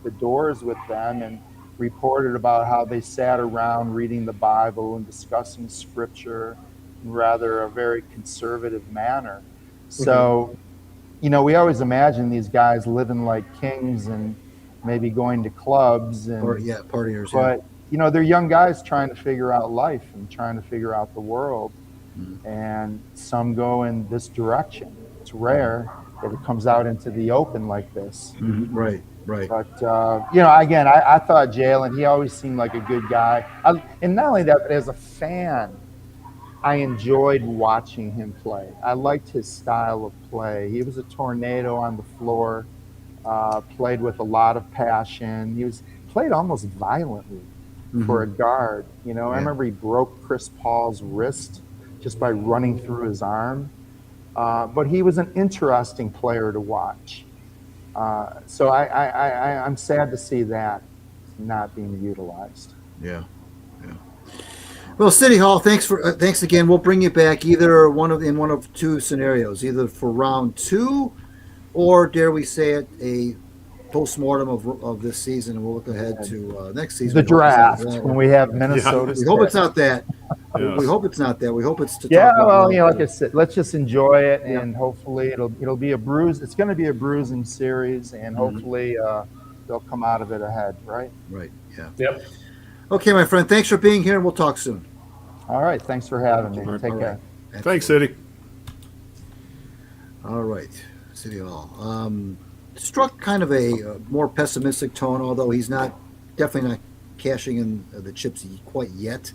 the doors with them and reported about how they sat around reading the Bible and discussing scripture in rather a very conservative manner. So, we always imagine these guys living like kings and maybe going to clubs and partiers. But they're young guys trying to figure out life and trying to figure out the world, and some go in this direction. It's rare that it comes out into the open like this. Right. But again, I thought Jalen, he always seemed like a good guy, and not only that, but as a fan, I enjoyed watching him play. I liked his style of play. He was a tornado on the floor, played with a lot of passion. He played almost violently for a guard. I remember he broke Chris Paul's wrist just by running through his arm. But he was an interesting player to watch. So I'm sad to see that not being utilized. Yeah. Well, Siddy Hall, thanks again. We'll bring you back either in one of two scenarios, either for round 2, or dare we say it, a postmortem of this season, and we'll look ahead to next season. The draft when we have Minnesota. We hope it's not that. We hope it's not that. We hope it's to talk about like I said, let's just enjoy it, and hopefully it'll be a bruise. It's going to be a bruising series, and hopefully they'll come out of it ahead. Right. Yeah. Yep. Okay, my friend. Thanks for being here, and we'll talk soon. All right. Thanks for having me. Take care. Thanks, Siddy. All right, Siddy Hall. Struck kind of a more pessimistic tone, although he's definitely not cashing in the chips quite yet.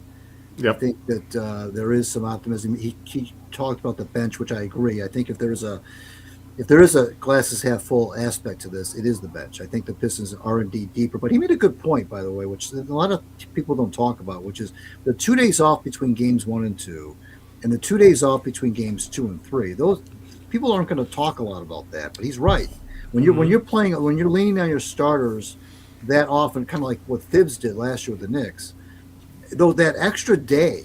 Yep. I think that there is some optimism. He talked about the bench, which I agree. I think if there is a glasses half full aspect to this, it is the bench. I think the Pistons are indeed deeper. But he made a good point, by the way, which a lot of people don't talk about, which is the 2 days off between games 1 and 2, and the 2 days off between games 2 and 3. Those people aren't going to talk a lot about that, but he's right. When you're leaning on your starters that often, kind of like what Thibs did last year with the Knicks, though that extra day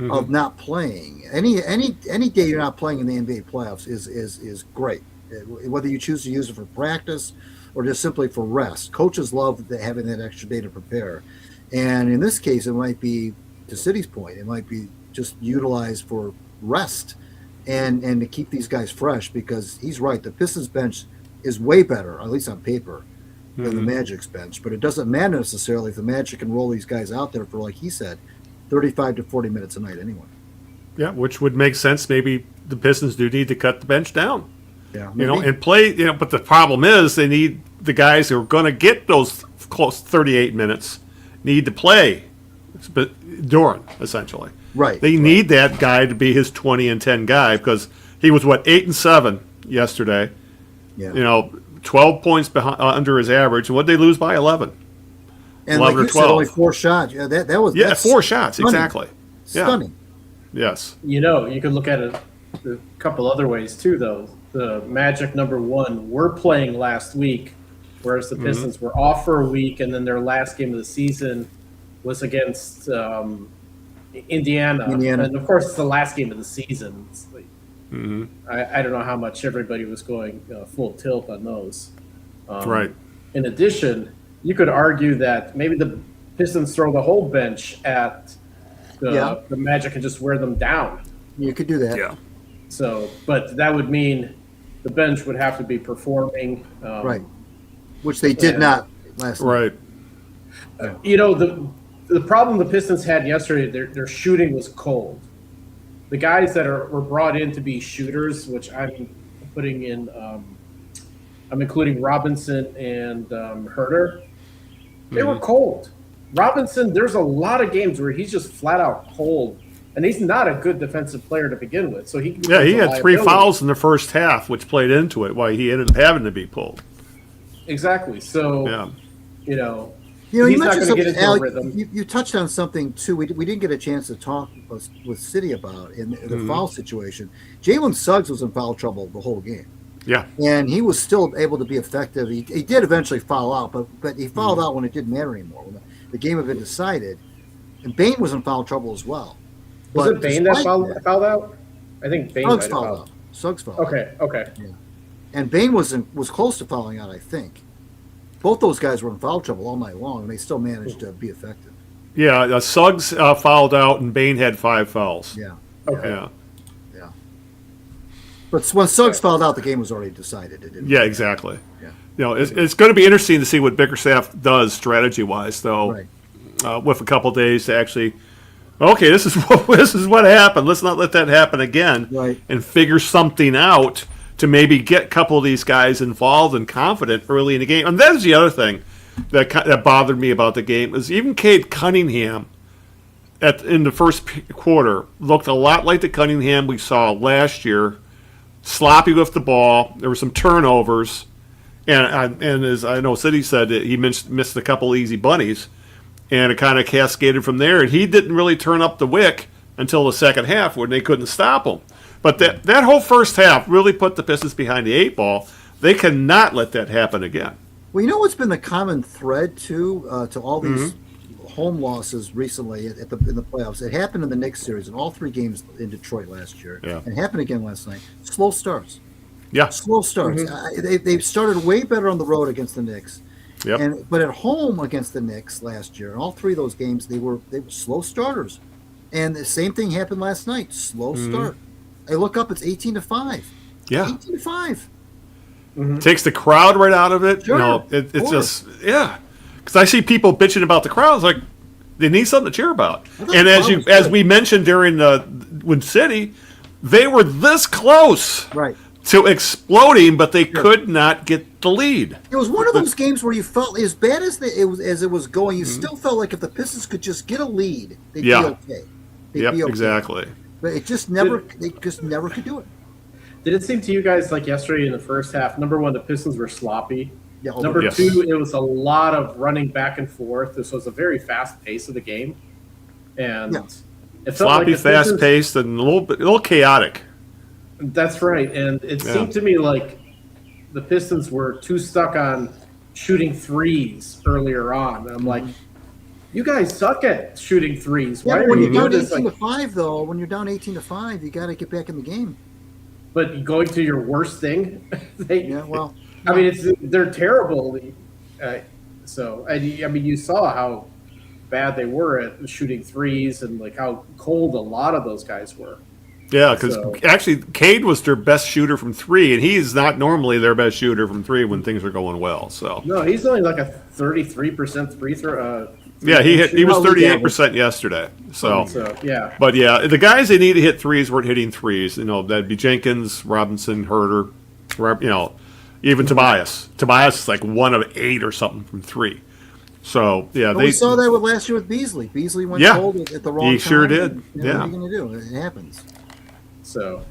of not playing, any day you're not playing in the NBA playoffs is great. Whether you choose to use it for practice or just simply for rest, coaches love having that extra day to prepare. And in this case, it might be, to Siddy's point, it might be just utilized for rest and to keep these guys fresh, because he's right. The Pistons bench is way better, at least on paper, than the Magic's bench. But it doesn't matter necessarily if the Magic can roll these guys out there for, like he said, 35 to 40 minutes a night anyway. Yeah, which would make sense. Maybe the Pistons do need to cut the bench down. Yeah, and play. But the problem is they need the guys who are going to get those close 38 minutes need to play. But Duren, essentially, right? They need that guy to be his 20 and 10 guy, because he was 8 and 7 yesterday. Yeah. 12 points behind, under his average. What did they lose by? 11. And 11 like or 12. Said, only 4 shots. Yeah, that was 4 shots stunning. exactly. Stunning. Yeah. Yes. You could look at it a couple other ways too, though. The Magic, number 1, were playing last week, whereas the Pistons were off for a week, and then their last game of the season was against Indiana. And of course, it's the last game of the season. It's like, I don't know how much everybody was going full tilt on those. Right. In addition, you could argue that maybe the Pistons throw the whole bench at the Magic and just wear them down. You could do that. Yeah. So, but that would mean the bench would have to be performing. Right. Which they did not last night. Right. The problem the Pistons had yesterday, their shooting was cold. The guys that were brought in to be shooters, which I'm putting in, I'm including Robinson and Herter, they were cold. Robinson, there's a lot of games where he's just flat out cold, and he's not a good defensive player to begin with. So he had 3 fouls in the first half, which played into it, why he ended up having to be pulled. Exactly. So, you he's not mentioned going to get into Al, a rhythm. You touched on something too. We didn't get a chance to talk with Siddy about in the foul situation. Jalen Suggs was in foul trouble the whole game. Yeah, and he was still able to be effective. He did eventually foul out, but he fouled out when it didn't matter anymore. When the game had been decided, and Bain was in foul trouble as well. Was it Bain that fouled out? I think Bain Suggs fouled out. Suggs fouled out. Okay. Yeah. And Bain was close to fouling out, I think. Both those guys were in foul trouble all night long, and they still managed to be effective. Yeah, Suggs fouled out, and Bain had 5 fouls. Yeah. Okay. Yeah. But when Suggs fouled out, the game was already decided. It didn't. Yeah, exactly. Yeah. You know, it's going to be interesting to see what Bickerstaff does strategy-wise, though, Right. with a couple days to actually, okay, this is what happened. Let's not let that happen again, Right. and figure something out to maybe get a couple of these guys involved and confident early in the game. And that's the other thing that bothered me about the game is even Cade Cunningham in the first quarter looked a lot like the Cunningham we saw last year. Sloppy with the ball. There were some turnovers, and as I know, Siddy said that he missed a couple easy bunnies, and it kind of cascaded from there. And he didn't really turn up the wick until the second half when they couldn't stop him. But that whole first half really put the Pistons behind the 8 ball. They cannot let that happen again. Well, you know what's been the common thread to all these home losses recently in the playoffs? It happened in the Knicks series in all 3 games in Detroit last year. Yeah. And happened again last night. Slow starts. Yeah. Slow starts. They started way better on the road against the Knicks. Yep. But at home against the Knicks last year, in all 3 of those games, they were slow starters. And the same thing happened last night. Slow start. I look up, it's 18-5. Yeah. 18-5. Takes the crowd right out of it. Sure, You know, it's of just because I see people bitching about the crowd. It's like they need something to cheer about. thought And the as crowd was as good. we mentioned during when City, they were this close Right. to exploding, but they could not get the lead. It was one of those games where you felt as bad as it was going, you still felt like if the Pistons could just get a lead, they'd Yeah. be okay. They'd Yep, be okay. exactly. But they just never could do it. Did it seem to you guys like yesterday in the first half? Number one, the Pistons were sloppy. Yeah, Number Yes. 2, it was a lot of running back and forth. This was a very fast pace of the game, and Yeah. it felt Sloppy, like the Pistons- fast paced, and a little chaotic. That's right, and it Yeah. seemed to me like the Pistons were too stuck on shooting threes earlier on. I'm like, you guys suck at shooting threes. Yeah, Why but are when you you're down doing this? 18-5, though, when you're down 18-5, you got to get back in the game. But going to your worst thing, Yeah, well, I mean, they're terrible. So I mean, you saw how bad they were at shooting threes and like how cold a lot of those guys were. Yeah, because So- actually, Cade was their best shooter from 3, and he's not normally their best shooter from 3 when things are going well. So No, he's only like a 33% free throw. yeah, he was Well, 38% yesterday. So Yeah. but yeah, the guys they need to hit threes weren't hitting threes. You know, that'd be Jenkins, Robinson, Herter, you know, even Tobias. Tobias is like 1 of 8 or something from 3. So yeah, we saw that with last year with Beasley. Beasley went Yeah. cold at the wrong time. He sure did. And Yeah. What are you going to do? It happens. So,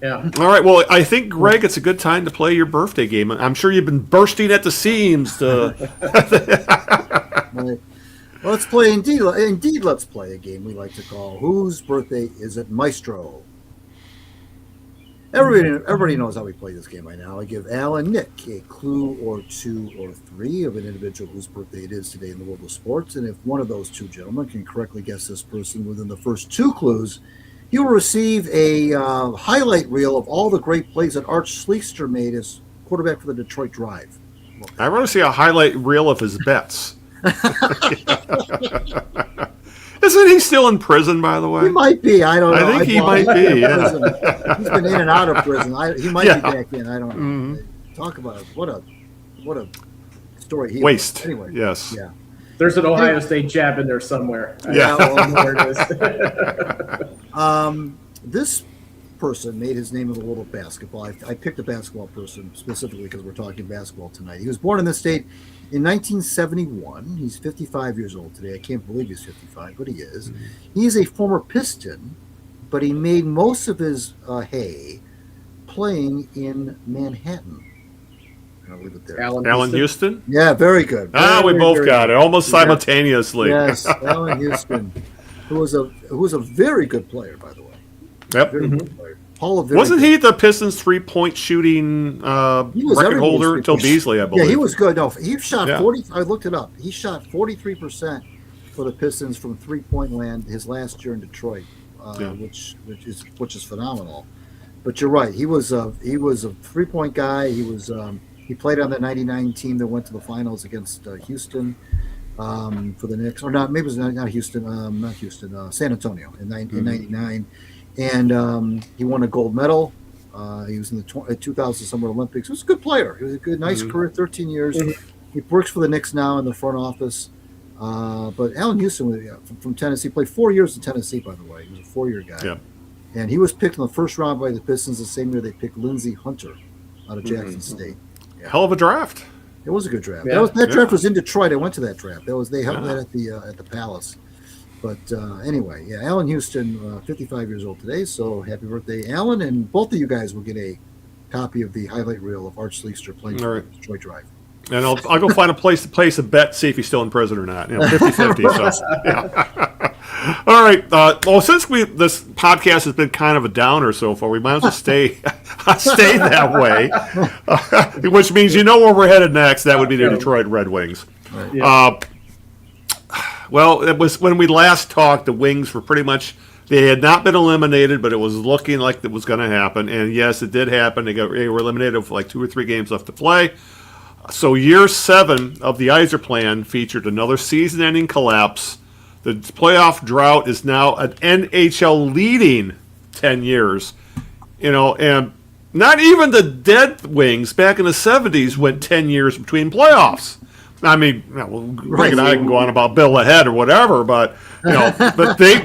yeah. All right. Well, I think Greg, it's a good time to play your birthday game. I'm sure you've been bursting at the seams to. Right. Well, let's play indeed. Indeed, let's play a game we like to call "Whose Birthday Is It, Maestro?" Everybody knows how we play this game by now. I give Al and Nick a clue or 2 or 3 of an individual whose birthday it is today in the world of sports, and if one of those 2 gentlemen can correctly guess this person within the first 2 clues, he will receive a highlight reel of all the great plays that Art Schlichter made as quarterback for the Detroit Drive. I want to see a highlight reel of his bets. Isn't he still in prison, by the way? He might be. I don't know. I think he might be, yeah. He's been in and out of prison. He might Yeah. be back in. I don't know. Talk about what a story. He Waste. Anyway. Yes. Yeah. There's an Ohio State jab in there somewhere. Yeah. Well, there it is. This person made his name in the world of basketball. I picked a basketball person specifically because we're talking basketball tonight. He was born in this state in 1971. He's 55 years old today. I can't believe he's 55, but he is. He's a former Piston, but he made most of his hay playing in Manhattan. I'll leave it there. Allen Houston? Yeah, very good. We Very, both very got good. it almost Yeah. simultaneously. Yes, Allen Houston, who was a very good player, by the way. Yep. Very good player. Hall of Very Wasn't good. he the Pistons 3-point shooting He was record everybody's holder until three-point- Beasley, I believe? Yeah, he was good. No, he shot Yeah. 40. I looked it up. He shot 43% for the Pistons from 3-point land his last year in Detroit, Yeah. which is phenomenal. But you're right. He was a 3-point guy. He played on the '99 team that went to the finals against Houston for the Knicks, or not? Maybe it was not Houston. Not Houston. San Antonio in '99, and he won a gold medal. He was in the 2000 Summer Olympics. He was a good player. He was a good, nice career. 13 years. He works for the Knicks now in the front office. But Allen Houston from Tennessee played 4 years in Tennessee. By the way, he was a 4-year guy. Yeah. And he was picked in the first round by the Pistons the same year they picked Lindsey Hunter out of Jackson State. Yeah. Hell of a draft. It was a good draft. Yeah. That draft was in Detroit. I went to that draft. They held that at the Palace. But anyway, yeah, Allen Houston, 55 years old today. So happy birthday, Allen! And both of you guys will get a copy of the highlight reel of Art Sleekster playing All right. Detroit Drive. And I'll go find a place to place a bet, see if he's still in prison or not. 50-50. So, yeah. All right. Well, since this podcast has been kind of a downer so far, we might as well stay that way. Which means you know where we're headed next. That would be the Detroit Red Wings. Right. Yeah. Well, it was when we last talked. The Wings were pretty much. They had not been eliminated, but it was looking like it was going to happen. And yes, it did happen. They were eliminated with like 2 or 3 games left to play. So year 7 of the Yzer plan featured another season-ending collapse. The playoff drought is now an NHL leading 10 years. And not even the dead Wings back in the 70s went 10 years between playoffs. I mean, Greg and I can go on about Bill ahead or whatever, but but they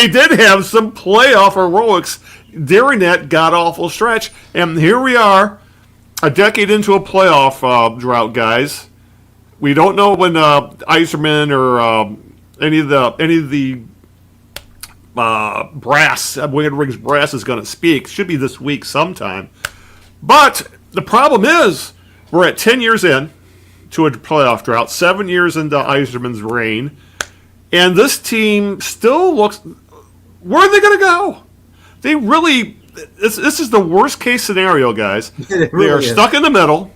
did have some playoff heroics during that god-awful stretch. And here we are, a decade into a playoff drought, guys. We don't know when Yzerman or any of the brass, Wicked Rings brass is going to speak. Should be this week sometime. But the problem is, we're at 10 years in to a playoff drought, 7 years into Yzerman's reign, and this team still looks. Where are they going to go? They really. This is the worst case scenario, guys. Really they are stuck in the middle.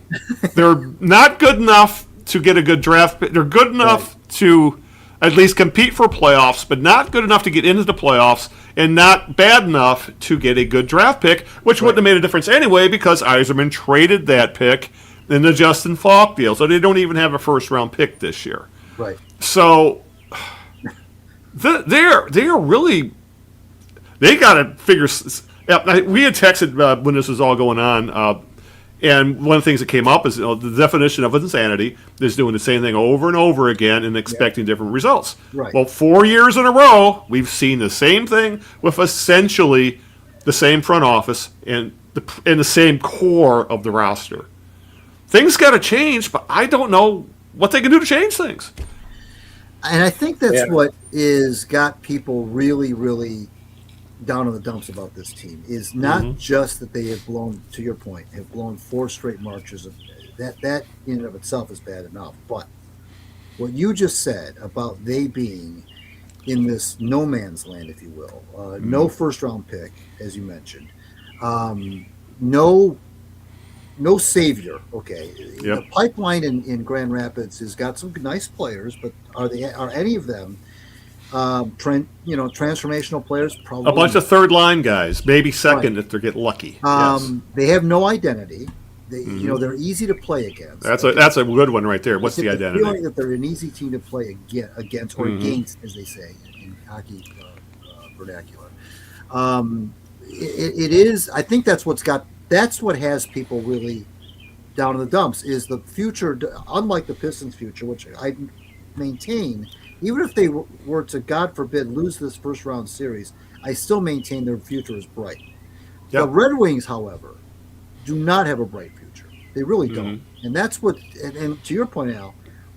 They're not good enough to get a good draft pick. They're good enough to at least compete for playoffs, but not good enough to get into the playoffs, and not bad enough to get a good draft pick, which wouldn't have made a difference anyway because Yzerman traded that pick in the Justin Falk deal. So they don't even have a first-round pick this year. Right. So they're really – they got to figure – we had texted when this was all going on, and one of the things that came up is the definition of insanity is doing the same thing over and over again and expecting different results. Right. Well, 4 years in a row, we've seen the same thing with essentially the same front office and the same core of the roster. Things got to change, but I don't know what they can do to change things. And I think that's what is got people really, really down in the dumps about this team is not just that they have blown, to your point, have blown 4 straight marches. That in and of itself is bad enough. But what you just said about they being in this no man's land, if you will, no first round pick, as you mentioned, no savior. Okay, the pipeline in Grand Rapids has got some nice players, but are any of them transformational players? Probably a bunch of third line guys, maybe second if they get lucky. They have no identity. They, they're easy to play against. That's a good one right there. What's the identity? Feeling that they're an easy team to play against, or against, as they say in hockey vernacular. It is. I think that's what has people really down in the dumps. Is the future, unlike the Pistons' future, which I maintain. Even if they were to, God forbid, lose this first round series, I still maintain their future is bright. Yep. The Red Wings, however, do not have a bright future. They really don't. And that's what, and to your point, Al,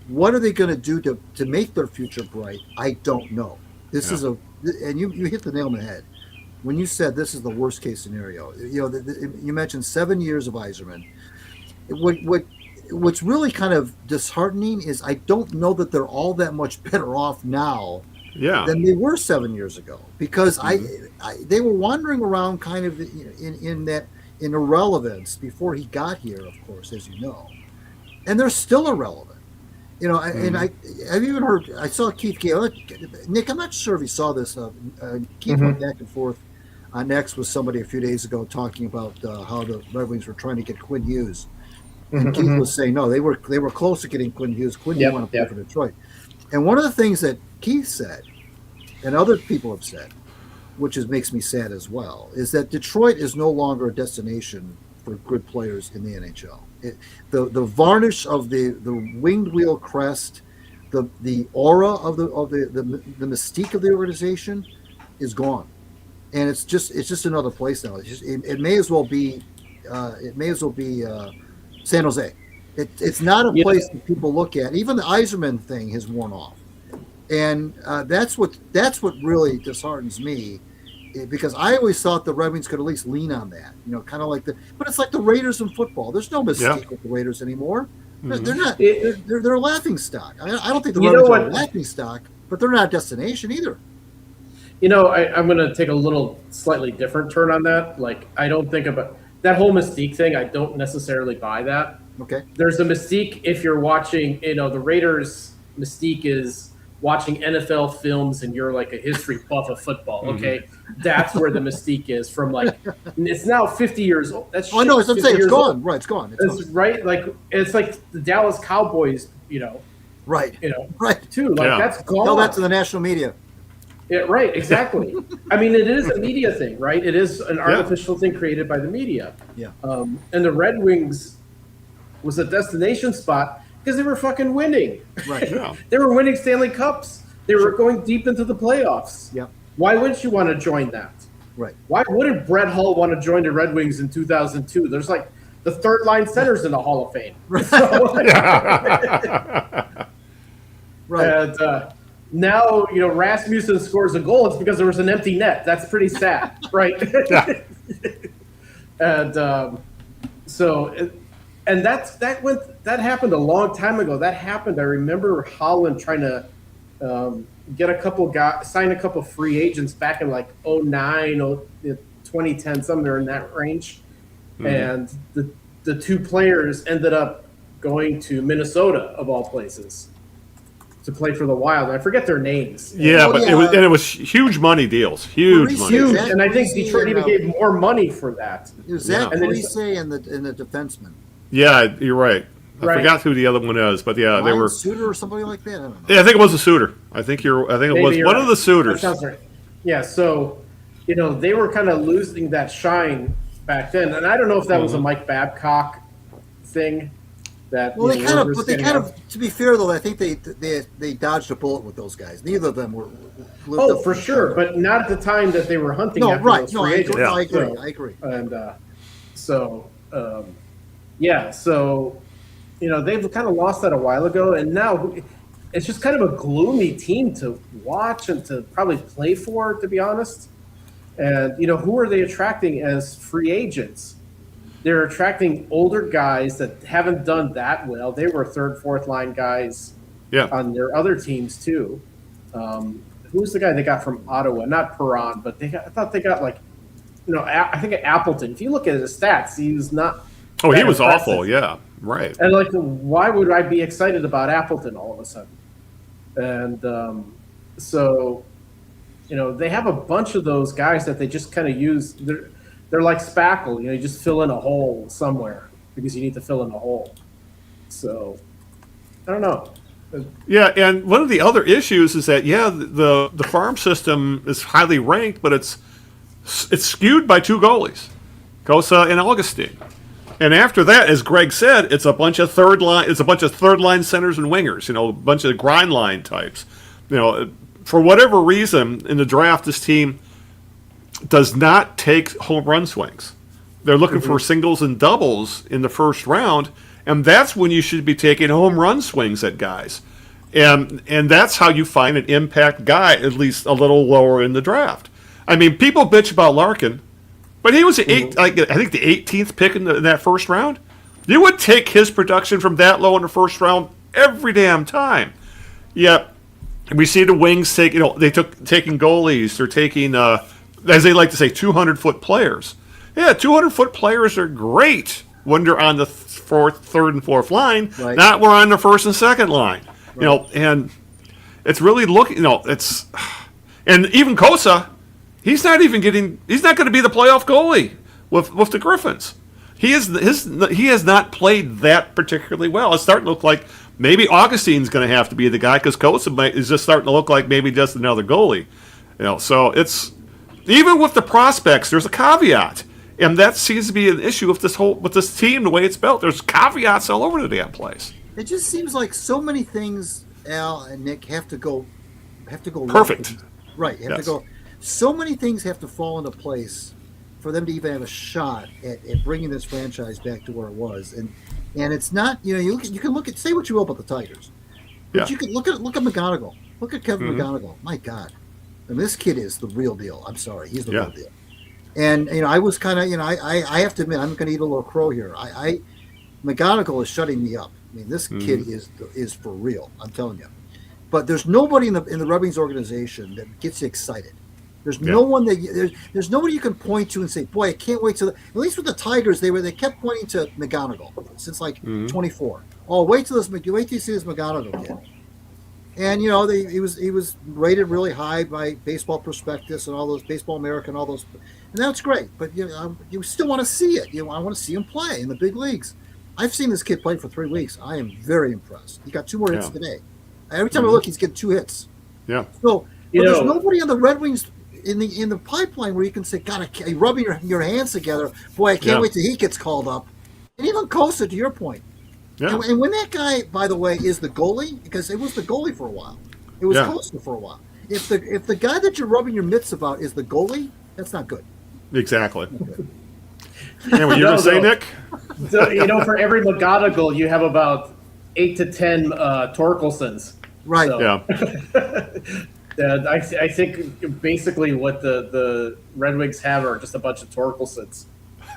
what are they going to do to make their future bright? I don't know. This is and you hit the nail on the head when you said this is the worst case scenario. You mentioned 7 years of Yzerman. What's really kind of disheartening is I don't know that they're all that much better off now than they were 7 years ago, because they were wandering around kind of in irrelevance before he got here, of course, as you know, and they're still irrelevant. And I've even heard, I saw Keith Gale. Nick, I'm not sure if he saw this. Keith went back and forth on X with somebody a few days ago talking about how the Red Wings were trying to get Quinn Hughes, and Keith was saying no, they were close to getting Quinn Hughes. Quinn didn't want to play for Detroit. And one of the things that Keith said, and other people have said, which makes me sad as well, is that Detroit is no longer a destination for good players in the NHL. The varnish of the winged wheel crest, the aura of the mystique of the organization is gone, and it's just another place now. It may as well be San Jose. It's not a place that people look at. Even the Yzerman thing has worn off, and that's what really disheartens me, because I always thought the Red Wings could at least lean on that, kind of like but it's like the Raiders in football. There's no mystique with the Raiders anymore. They're not. They're a laughing stock. I don't think the Red Wings are a laughing stock, but they're not a destination either. I'm going to take a little slightly different turn on that. Like, I don't think about that whole mystique thing. I don't necessarily buy that. Okay. There's a mystique if you're watching, the Raiders mystique is watching NFL films and you're like a history buff of football. Okay. That's where the mystique is from, like, it's now 50 years old. That's no, I'm saying it's gone. Old. Right. It's gone. It's right. Like, it's like the Dallas Cowboys, right. Right. Too. Like, that's gone. Tell that to the national media. Yeah, right, exactly. I mean, it is a media thing, right? It is an artificial thing created by the media. Yeah. And the Red Wings was a destination spot because they were fucking winning. Right. Yeah. They were winning Stanley Cups. They were going deep into the playoffs. Yeah. Why wouldn't you want to join that? Right. Why wouldn't Brett Hull want to join the Red Wings in 2002? There's like the third line centers in the Hall of Fame. Right. So, right. And now, Rasmussen scores a goal. It's because there was an empty net. That's pretty sad, right? And that happened a long time ago. That happened. I remember Holland trying to get a couple guys, sign a couple free agents back in like 2009, 2010, somewhere in that range. And the two players ended up going to Minnesota, of all places, to play for the Wild. I forget their names. Yeah, it was huge money deals. Huge money. Huge. And I think Detroit even gave more money for that. It was Zach Parise and the defenseman. Yeah, you're right. I forgot who the other one is, but yeah, they were Suter or somebody like that. I don't know. Yeah, I think it was a Suitor. I think it was one of the Suitors. That sounds right. Yeah, so they were kind of losing that shine back then, and I don't know if that was a Mike Babcock thing. That they kind of. To be fair though, I think they dodged a bullet with those guys. Neither of them were. For sure, but not at the time that they were hunting. No, after right? Those No, free agents. I agree. And so they've kind of lost that a while ago, and now it's just kind of a gloomy team to watch and to probably play for, to be honest. And who are they attracting as free agents? They're attracting older guys that haven't done that well. They were third, fourth line guys on their other teams too. Who's the guy they got from Ottawa? Not Perron, but I thought they got I think Appleton. If you look at his stats, he was not. Oh, he was impressive. awful. Yeah, right. And why would I be excited about Appleton all of a sudden? And they have a bunch of those guys that they just kind of use. They're like spackle, you just fill in a hole somewhere because you need to fill in a hole. So, I don't know. Yeah, and one of the other issues is that the farm system is highly ranked, but it's skewed by two goalies, Kosa and Augustine. And after that, as Greg said, it's a bunch of third line centers and wingers, a bunch of grind line types. For whatever reason in the draft, this team does not take home run swings. They're looking for singles and doubles in the first round, and that's when you should be taking home run swings at guys. And that's how you find an impact guy, at least a little lower in the draft. I mean, people bitch about Larkin, but he was I think the 18th pick in that first round. You would take his production from that low in the first round every damn time. Yet we see the Wings taking goalies. They're taking as they like to say, 200-foot players. Yeah, 200-foot players are great when they're on the third and fourth line, not when we're on the first and second line. Right. And it's really looking, and even Kosa, He's not going to be the playoff goalie with the Griffins. He has not played that particularly well. It's starting to look like maybe Augustine's going to have to be the guy because Kosa is just starting to look like maybe just another goalie. So it's even with the prospects, there's a caveat, and that seems to be an issue with this team, the way it's built. There's caveats all over the damn place. It just seems like so many things, Al and Nick, have to go Perfect. Right, have to go. So many things have to fall into place for them to even have a shot at bringing this franchise back to where it was. And it's not, you can say what you will about the Tigers, but you can look at McGonigal. Look at Kevin McGonigal. My God. And this kid is the real deal. I'm sorry. He's the real deal. And, I was kind of, I have to admit, I'm going to eat a little crow here. McGonigal is shutting me up. I mean, this kid is for real. I'm telling you. But there's nobody in the Red Wings organization that gets you excited. There's no one there's nobody you can point to and say, boy, I can't wait at least with the Tigers, they kept pointing to McGonigal since 24. Oh, wait till you see this McGonigal kid. And he was rated really high by Baseball Prospectus and all those Baseball America and all those, and that's great. But you still want to see it. I want to see him play in the big leagues. I've seen this kid play for 3 weeks. I am very impressed. He got 2 more hits today. Every time I look, he's getting 2 hits. Yeah. So there's nobody on the Red Wings in the pipeline where you can say, God, you're rubbing your hands together. Boy, I can't wait till he gets called up. And even Kosa, to your point. Yeah. And when that guy, by the way, is the goalie, because it was the goalie for a while. It was Kosa for a while. If the guy that you're rubbing your mitts about is the goalie, that's not good. Exactly. And what you going to say, Nick? So, for every McGonigal, you have about 8 to 10 Torkelsons. Right. So. Yeah. I think basically what the Red Wings have are just a bunch of Torkelsons.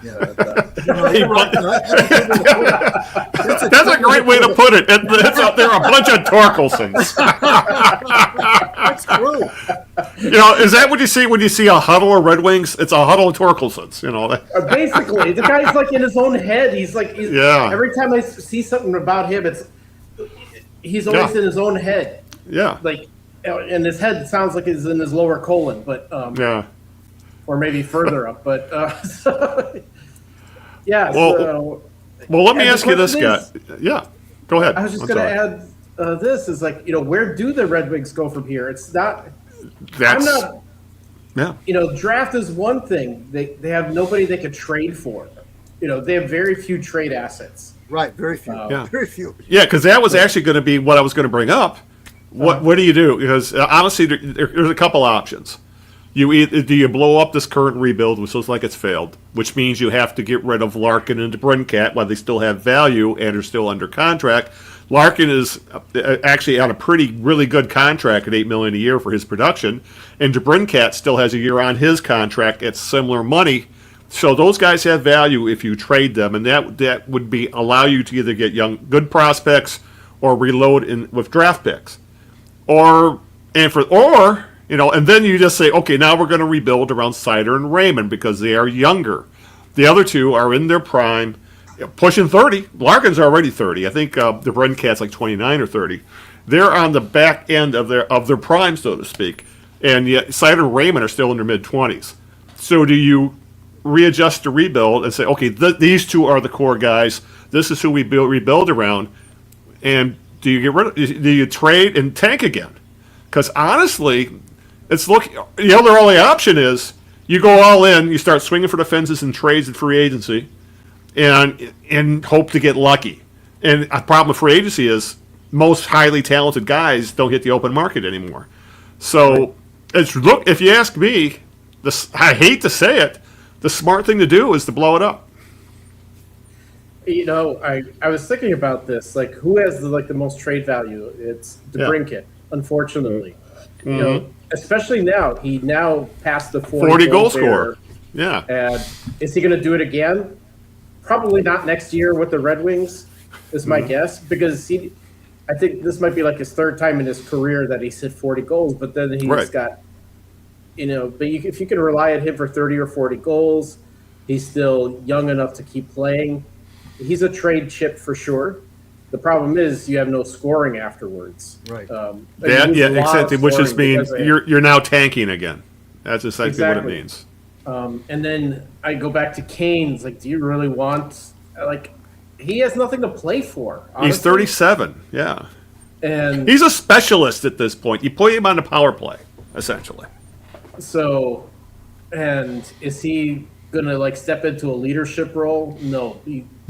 Yeah. That's a great way to put it. They're a bunch of Torkelsons. That's true. Is that what you see when you see a huddle of Red Wings? It's a huddle of Torkelsons. Basically, the guy's like in his own head. He's every time I see something about him, he's always in his own head. Yeah. And his head sounds like it's in his lower colon, but or maybe further up. But Well, let me ask you this, guy. Yeah, go ahead. I was just going to add this is where do the Red Wings go from here? It's not. Draft is one thing. They have nobody they could trade for. They have very few trade assets. Right, very few. Very few. Yeah, because that was actually going to be what I was going to bring up. What do you do? Because honestly, there's a couple options. Do you blow up this current rebuild, which looks like it's failed, which means you have to get rid of Larkin and DeBrincat while they still have value and are still under contract. Larkin is actually on a really good contract at $8 million a year for his production, and DeBrincat still has a year on his contract at similar money. So those guys have value if you trade them, and that would allow you to either get good prospects or reload with draft picks. And then you just say, okay, now we're going to rebuild around Sider and Raymond because they are younger. The other two are in their prime, pushing 30. Larkin's already 30. I think the DeBrincat's like 29 or 30. They're on the back end of their prime, so to speak. And yet Sider and Raymond are still in their mid-20s. So do you readjust the rebuild and say, okay, these two are the core guys. This is who we rebuild around. And do you trade and tank again? Because honestly, the only option is you go all in, you start swinging for the fences and trades at free agency, and hope to get lucky. And a problem with free agency is most highly talented guys don't hit the open market anymore. So if you ask me, I hate to say it, the smart thing to do is to blow it up. I was thinking about this. Who has the most trade value? It's DeBrincat, unfortunately. Especially now. He now passed the 40 goal scorer. Yeah. And is he going to do it again? Probably not next year with the Red Wings, is my guess, because I think this might be his third time in his career that he's hit 40 goals, but then he's got, if you can rely on him for 30 or 40 goals, he's still young enough to keep playing. He's a trade chip for sure. The problem is you have no scoring afterwards. Right. Exactly. Which just means you're now tanking again. That's essentially what it means. And then I go back to Kane's. Like, do you really want he has nothing to play for. Honestly. He's 37. Yeah, and he's a specialist at this point. You put him on the power play, essentially. So, and is he gonna step into a leadership role? No.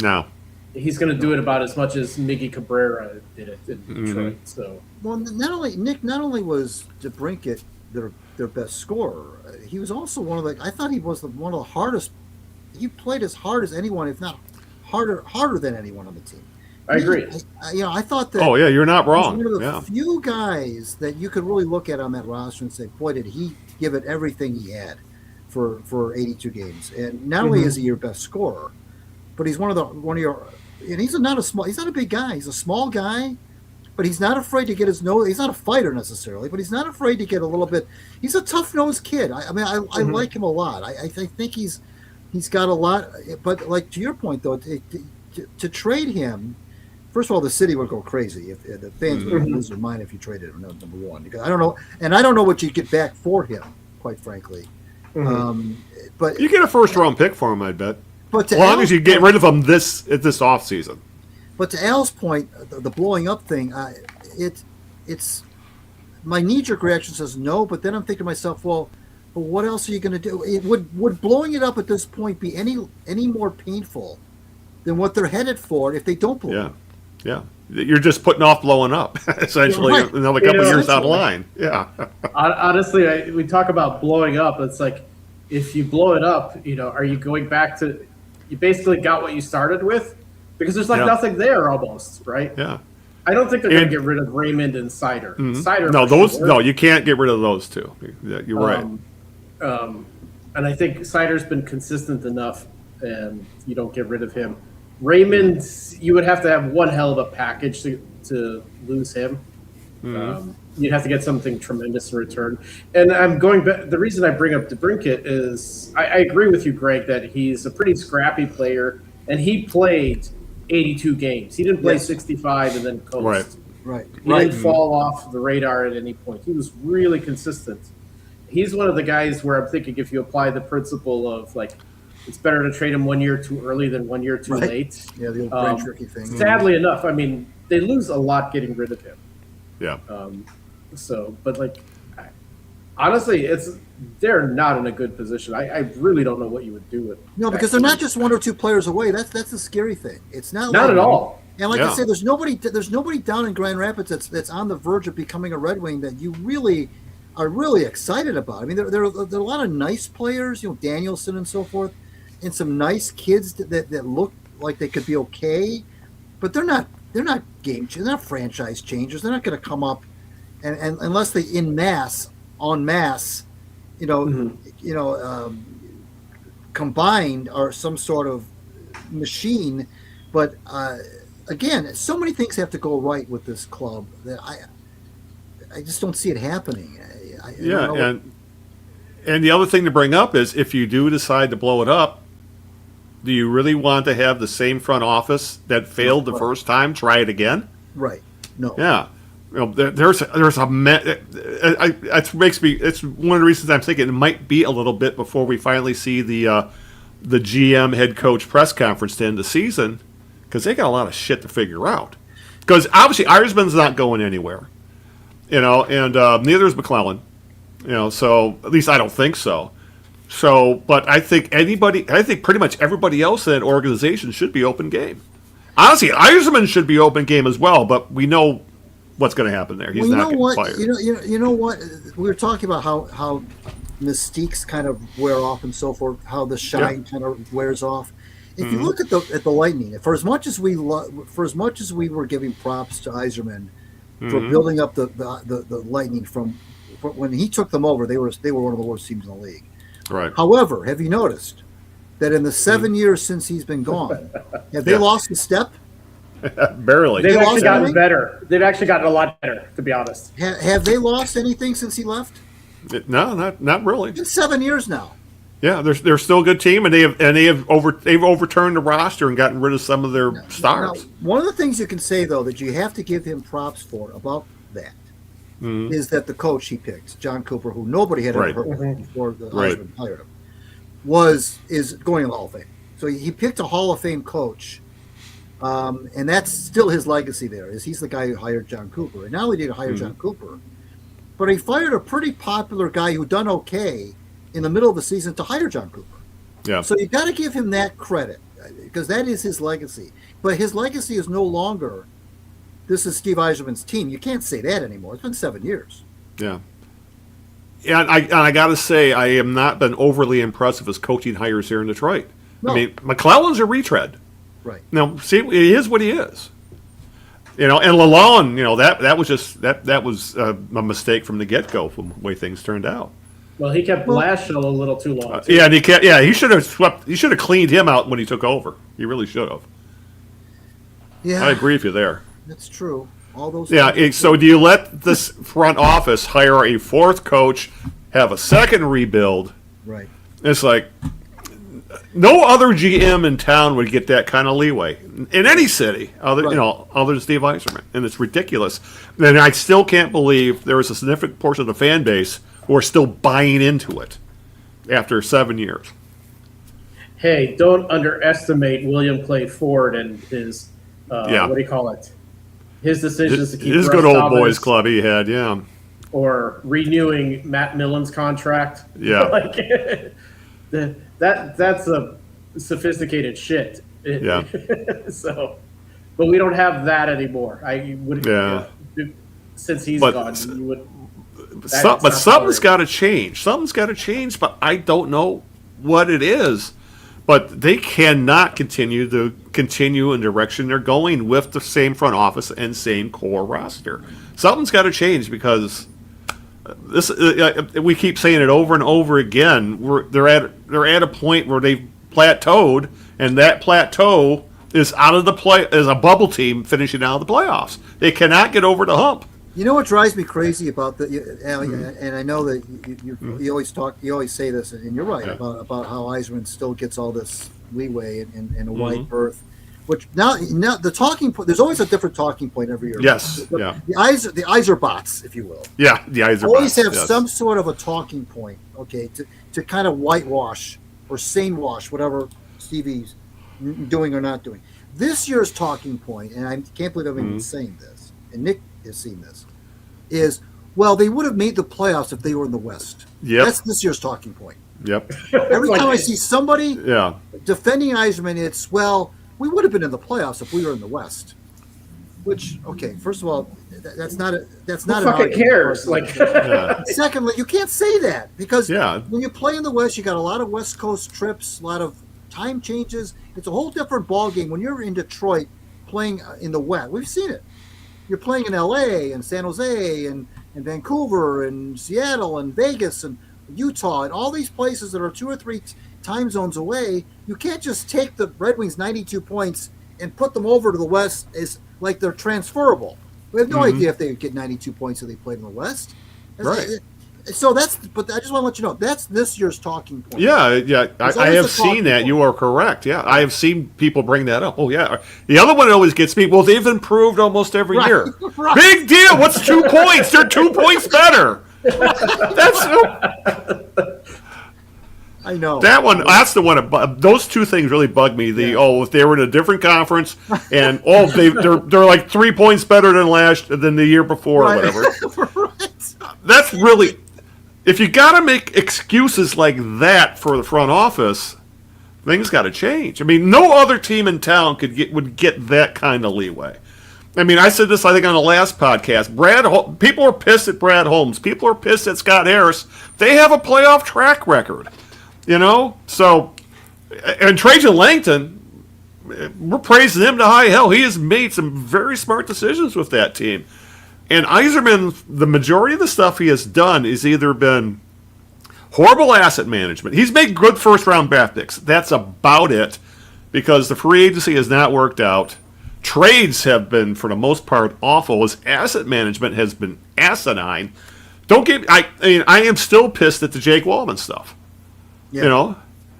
No. He's going to do it about as much as Miggy Cabrera did it in Detroit. So, well, not only was DeBrincat their best scorer, he was also one of the. I thought he was one of the hardest. He played as hard as anyone, if not harder than anyone on the team. I agree. I thought that. Oh yeah, you're not wrong. He was one of the few guys that you could really look at on that roster and say, "Boy, did he give it everything he had for 82 games." And not only is he your best scorer, but he's one of your. And he's not a big guy. He's a small guy, but he's not afraid to get his nose. He's not a fighter necessarily, but he's not afraid to get a little bit. He's a tough-nosed kid. I like him a lot. I think he's got a lot. But like to your point though, to trade him, first of all, the city would go crazy if the fans would lose their mind if you traded him. Number one, because I don't know, and I don't know what you get back for him, quite frankly. But you get a first-round pick for him, I bet. But as long as you get rid of him this offseason. But to Al's point, the blowing up thing, it's my knee-jerk reaction says no. But then I'm thinking to myself, well, what else are you going to do? Would blowing it up at this point be any more painful than what they're headed for if they don't blow? Yeah. You're just putting off blowing up essentially another couple of years down the line. Yeah. Honestly, we talk about blowing up. It's like if you blow it up, are you going back to? You basically got what you started with because there's nothing there almost, right? Yeah. I don't think they're going to get rid of Raymond and Sider. Sider, no, you can't get rid of those two. You're right. And I think Sider's been consistent enough, and you don't get rid of him. Raymond, you would have to have one hell of a package to lose him. You'd have to get something tremendous in return. And I'm going back. The reason I bring up DeBrincat is I agree with you, Greg, that he's a pretty scrappy player, and he played 82 games. He didn't play 65 and then coast. Right. He didn't fall off the radar at any point. He was really consistent. He's one of the guys where I'm thinking if you apply the principle of it's better to trade him 1 year too early than 1 year too late. Yeah, the old brain tricky thing. Sadly enough, I mean, they lose a lot getting rid of him. Yeah. But honestly, they're not in a good position. I really don't know what you would do with. No, because they're not just one or two players away. That's the scary thing. It's not at all. And I say, there's nobody down in Grand Rapids that's on the verge of becoming a Red Wing that you really are really excited about. I mean, there are a lot of nice players, Danielson and so forth, and some nice kids that look like they could be okay, but they're not game changers. They're not franchise changers. They're not going to come up and unless they en masse, combined are some sort of machine. But again, so many things have to go right with this club that I just don't see it happening. And the other thing to bring up is if you do decide to blow it up, do you really want to have the same front office that failed the first time try it again? Right. No. Yeah. There's a it makes me. It's one of the reasons I'm thinking it might be a little bit before we finally see the GM head coach press conference to end the season, because they got a lot of shit to figure out. Because obviously Irishman's not going anywhere, and neither is McClellan, So at least I don't think so. So, but I think pretty much everybody else in that organization should be open game. Honestly, Irishman should be open game as well, but we know what's going to happen there. He's not getting fired. You know what? We were talking about how mystiques kind of wear off and so forth, how the shine kind of wears off. If you look at the Lightning, for as much as we were giving props to Yzerman for building up the Lightning from when he took them over, they were one of the worst teams in the league. Right. However, have you noticed that in the 7 years since he's been gone, have they lost a step? Barely. They've actually gotten better. They've actually gotten a lot better, to be honest. Have they lost anything since he left? No, not really. It's been 7 years now. Yeah, they're still a good team, and they've overturned the roster and gotten rid of some of their stars. Now, one of the things you can say though that you have to give him props for about that is that the coach he picked, John Cooper, who nobody had ever heard of before the Heisman hired him, is going to the Hall of Fame. So he picked a Hall of Fame coach, and that's still his legacy there, is he's the guy who hired John Cooper. And not only did he hire John Cooper, but he fired a pretty popular guy who done okay in the middle of the season to hire John Cooper. Yeah. So you got to give him that credit, because that is his legacy. But his legacy is no longer, this is Steve Yzerman's team. You can't say that anymore. It's been 7 years. Yeah. And I got to say, I have not been overly impressed with his coaching hires here in Detroit. No. I mean, McClellan's a retread. Right. Now, see, he is what he is. And Lalonde, that was just that was a mistake from the get-go from the way things turned out. Well, he kept Blashill a little too long. Yeah, and he should have cleaned him out when he took over. He really should have. Yeah. I agree with you there. That's true. All those. Yeah. So do you let this front office hire a fourth coach, have a second rebuild? Right. It's like no other GM in town would get that kind of leeway in any city, other than Steve Yzerman, and it's ridiculous. And I still can't believe there is a significant portion of the fan base who are still buying into it after 7 years. Hey, don't underestimate William Clay Ford and his what do you call it? His decisions to keep his Russ good old Thomas, boys club he had, yeah. or renewing Matt Millen's contract. Yeah. That's a sophisticated shit. Yeah. So, but we don't have that anymore. I would. Yeah. Since he's But gone, you would. But something's got to change. Something's got to change, but I don't know what it is. But they cannot continue in the direction they're going with the same front office and same core roster. Something's got to change because this. We keep saying it over and over again. They're at a point where they've plateaued, and that plateau is out of the play as a bubble team finishing out of the playoffs. They cannot get over the hump. You know what drives me crazy about and I know that you always say this, and you're right about how Yzerman still gets all this leeway in a wide berth. Which now the talking point, there's always a different talking point every year. Yes, the Yzer bots, if you will. Yeah, the Yzer always bots, have some sort of a talking point, okay, to kind of whitewash or sane wash whatever Stevie's doing or not doing. This year's talking point, and I can't believe I'm even saying this, and Nick has seen this, is, well, they would have made the playoffs if they were in the West. Yep. That's this year's talking point. Yep. Every time I see somebody Yeah. defending Yzerman, it's, well, we would have been in the playoffs if we were in the West. Which, okay, first of all, that's not an fucking argument. cares? Like, Secondly, you can't say that because Yeah. when you play in the West, you got a lot of West Coast trips, a lot of time changes. It's a whole different ballgame when you're in Detroit playing in the West. We've seen it. You're playing in LA and San Jose and Vancouver and Seattle and Vegas and Utah and all these places that are 2 or 3 time zones away. You can't just take the Red Wings 92 points and put them over to the West as like they're transferable. We have no idea if they would get 92 points if they played in the West. Right. So but I just want to let you know, that's this year's talking point. Yeah. I have seen that. You are correct. Yeah, I have seen people bring that up. Oh, yeah. The other one that always gets me, well, they've improved almost every year. Right. Big deal. What's 2 points? They're 2 points better. I know. That's the one. Those two things really bug me. If they were in a different conference, and they're like 3 points better than the year before or whatever. Right. That's really, if you got to make excuses like that for the front office, things got to change. I mean, no other team in town would get that kind of leeway. I mean, I said this, I think, on the last podcast. People are pissed at Brad Holmes. People are pissed at Scott Harris. They have a playoff track record, So, and Trajan Langton, we're praising him to high hell. He has made some very smart decisions with that team. And Yzerman, the majority of the stuff he has done has either been horrible asset management. He's made good first-round draft picks. That's about it, because the free agency has not worked out. Trades have been, for the most part, awful. His asset management has been asinine. I am still pissed at the Jake Wallman stuff. Yeah.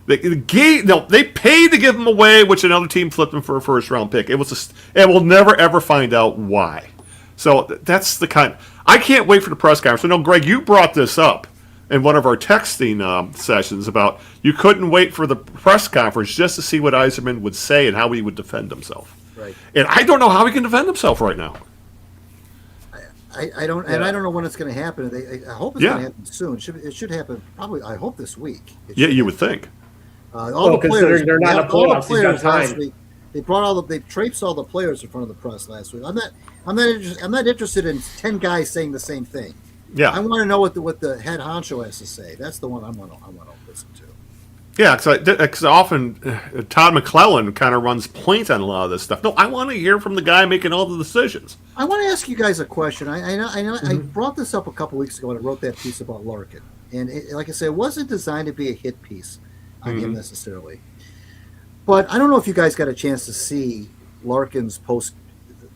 They paid to give him away, which another team flipped him for a first-round pick. And we'll never ever find out why. So that's the kind. I can't wait for the press conference. I know, Greg, you brought this up in one of our texting sessions about you couldn't wait for the press conference just to see what Yzerman would say and how he would defend himself. Right. And I don't know how he can defend himself right now. I don't, and I don't know when it's going to happen. I hope it's going to happen soon. It should happen probably. I hope this week. You would think. All the players, they're not a playoffs, he's got time. last week. They traipsed all the players in front of the press last week. I'm not interested in 10 guys saying the same thing. Yeah. I want to know what the head honcho has to say. That's the one I want to listen to. Yeah, because often Todd McClellan kind of runs point on a lot of this stuff. No, I want to hear from the guy making all the decisions. I want to ask you guys a question. I know I brought this up a couple weeks ago when I wrote that piece about Larkin, and like I said, it wasn't designed to be a hit piece on him necessarily. But I don't know if you guys got a chance to see Larkin's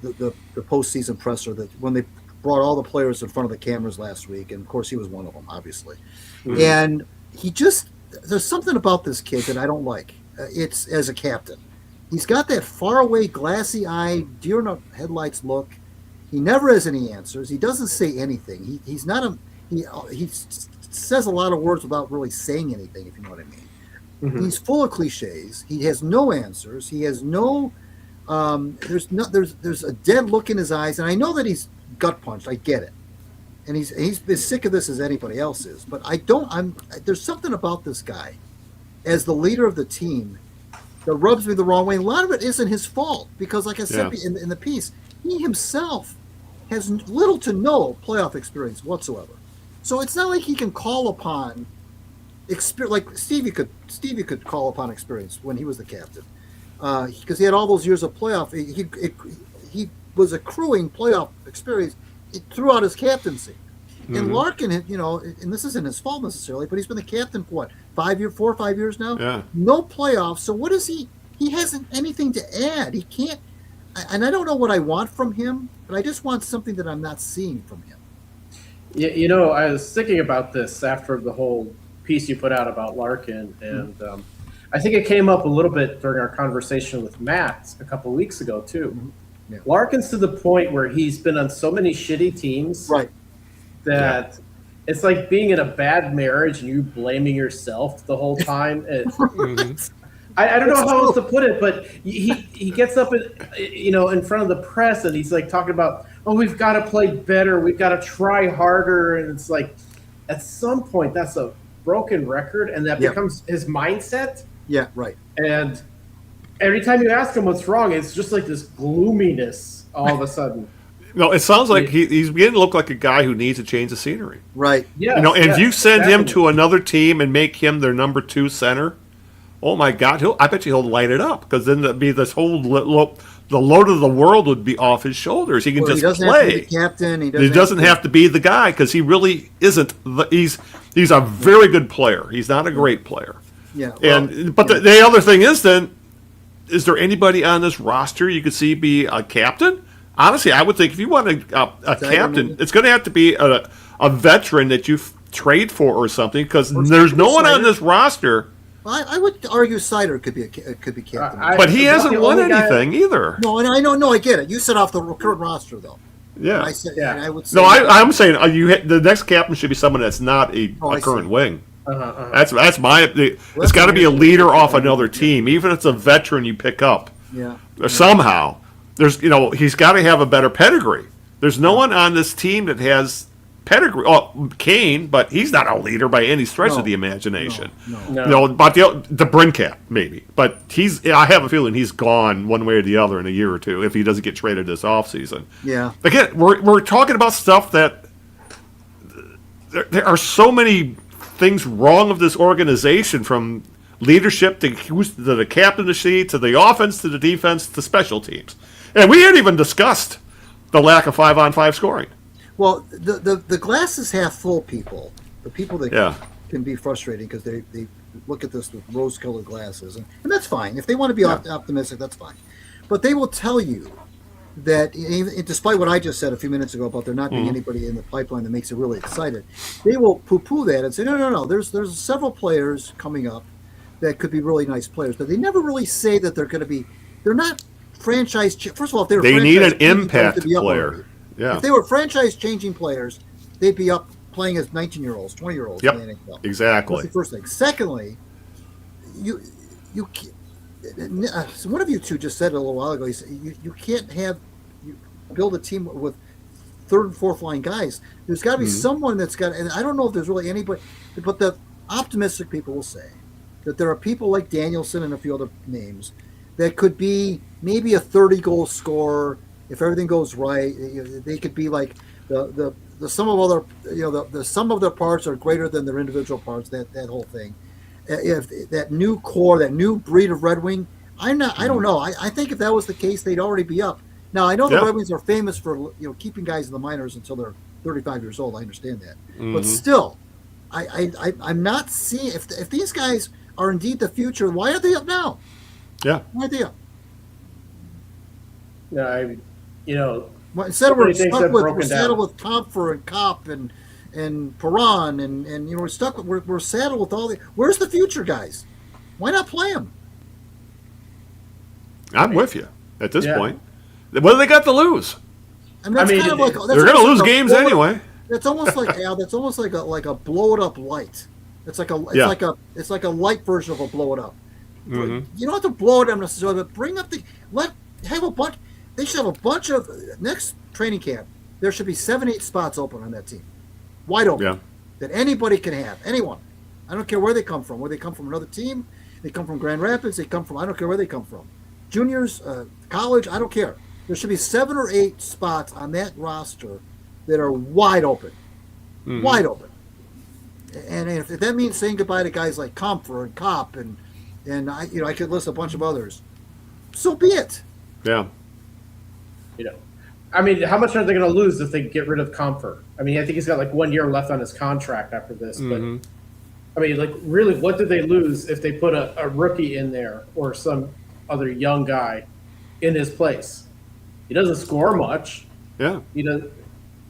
the postseason presser that when they brought all the players in front of the cameras last week, and of course he was one of them, obviously. And there's something about this kid that I don't like. It's as a captain. He's got that faraway, glassy-eyed, deer in the headlights look. He never has any answers. He doesn't say anything. He says a lot of words without really saying anything, if you know what I mean. He's full of cliches. He has no answers. He has no. There's a dead look in his eyes, and I know that he's gut punched. I get it. And he's as sick of this as anybody else is. But there's something about this guy as the leader of the team that rubs me the wrong way. A lot of it isn't his fault because, like I said in the piece, he himself has little to no playoff experience whatsoever. So it's not like he can call upon experience. Like Stevie could call upon experience when he was the captain because he had all those years of playoff. He was accruing playoff experience throughout his captaincy. And Larkin, and this isn't his fault necessarily, but he's been the captain for what, 4 or 5 years now? Yeah. No playoffs. So what is he hasn't anything to add. He can't, and I don't know what I want from him, but I just want something that I'm not seeing from him. Yeah, I was thinking about this after the whole piece you put out about Larkin, and I think it came up a little bit during our conversation with Matt a couple of weeks ago, too. Yeah. Larkin's to the point where he's been on so many shitty teams that it's like being in a bad marriage and you blaming yourself the whole time. I don't know how else to put it, but he gets up in front of the press and he's like talking about, we've got to play better, we've got to try harder, and it's like at some point that's a broken record, and that becomes his mindset. Yeah, right. And every time you ask him what's wrong, it's just like this gloominess all of a sudden. No, it sounds like he's beginning to look like a guy who needs to change the scenery. Right. Yeah. And if you send him to another team and make him their number 2 center, oh my God, I bet you he'll light it up because then there'd be this whole the load of the world would be off his shoulders. He can just play. Have to be the captain. He doesn't have to be the guy because he really isn't. He's a very good player. He's not a great player. Yeah. But the other thing is then, is there anybody on this roster you could see be a captain? Honestly, I would think if you want a captain, it's going to have to be a veteran that you trade for or something because there's no one on this roster. I would argue Sider could be captain, but he hasn't won anything either. No, and I know. No, I get it. You said off the current roster though. Yeah. I said, and I would say no, I'm saying the next captain should be someone that's not a current wing. That's my. It's got to be a leader off another team, even if it's a veteran you pick up. Yeah. Somehow, there's he's got to have a better pedigree. There's no one on this team that has pedigree. Oh, Kane, but he's not a leader by any stretch of the imagination. No. But the Brincat maybe, but I have a feeling he's gone one way or the other in a year or two if he doesn't get traded this offseason. Yeah. Again, we're talking about stuff that there are so many things wrong with this organization, from leadership to the captaincy to the offense to the defense to special teams, and we hadn't even discussed the lack of 5-on-5 scoring. Well, the glass is half full people. The people that can be frustrating because they look at this with rose-colored glasses, and that's fine. If they want to be optimistic, that's fine. But they will tell you that, despite what I just said a few minutes ago about there not being anybody in the pipeline that makes it really excited, they will poo-poo that and say, no. There's several players coming up that could be really nice players, but they never really say that they're going to be. They're not franchise. First of all, if they need an impact player. Yeah. If they were franchise-changing players, they'd be up playing as 19-year-olds, 20-year-olds Yep. in the NFL. Exactly. That's the first thing. Secondly, so one of you two just said it a little while ago. He said you can't build a team with third and fourth line guys. There's got to be someone that's got, and I don't know if there's really anybody, but the optimistic people will say that there are people like Danielson and a few other names that could be maybe a 30-goal scorer if everything goes right. They could be like the sum of other, the sum of their parts are greater than their individual parts. That whole thing. If that new core, that new breed of Red Wing, I don't know. I think if that was the case, they'd already be up. Now I know the Red Wings are famous for keeping guys in the minors until they're 35 years old. I understand that, but still, I'm not seeing if these guys are indeed the future. Why are they up now? Yeah. Why are they up? so Instead of many things have broken we're down. saddled with Comfer and Kopp and Perron and we're stuck. We're saddled with all the. Where's the future guys? Why not play them? I'm with you at this point. What do they got to lose? I mean, that's kind of like they're going to lose games anyway. It's almost like Al. That's almost like a blow it up light. It's like a light version of a blow it up. You don't have to blow it up necessarily, but bring up have a bunch. They should have a bunch of next training camp. There should be 7-8 spots open on that team, wide open, that anybody can have. Anyone. I don't care where they come from. Where they come from another team, they come from Grand Rapids. They come from. I don't care where they come from. Juniors, college. I don't care. There should be 7 or 8 spots on that roster that are wide open, wide open. And if that means saying goodbye to guys like Comfer and Kopp and I could list a bunch of others, so be it. Yeah. I mean, how much are they going to lose if they get rid of Comfort? I mean, I think he's got like 1 year left on his contract after this. But I mean, like, really, what did they lose if they put a rookie in there or some other young guy in his place? He doesn't score much. Yeah. He doesn't.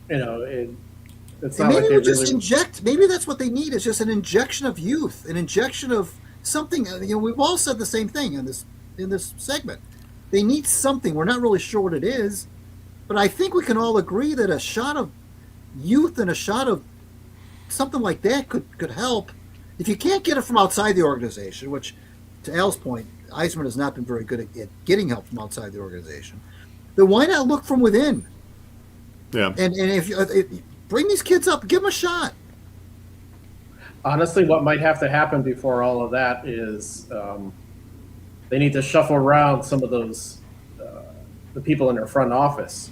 It's And not maybe like we they just really. inject. Maybe that's what they need. Is just an injection of youth, an injection of something. We've all said the same thing in this segment. They need something. We're not really sure what it is, but I think we can all agree that a shot of youth and a shot of something like that could help. If you can't get it from outside the organization, which, to Al's point, Eisman has not been very good at getting help from outside the organization, then why not look from within? Yeah. And if you bring these kids up, give them a shot. Honestly, what might have to happen before all of that is they need to shuffle around some of those the people in their front office,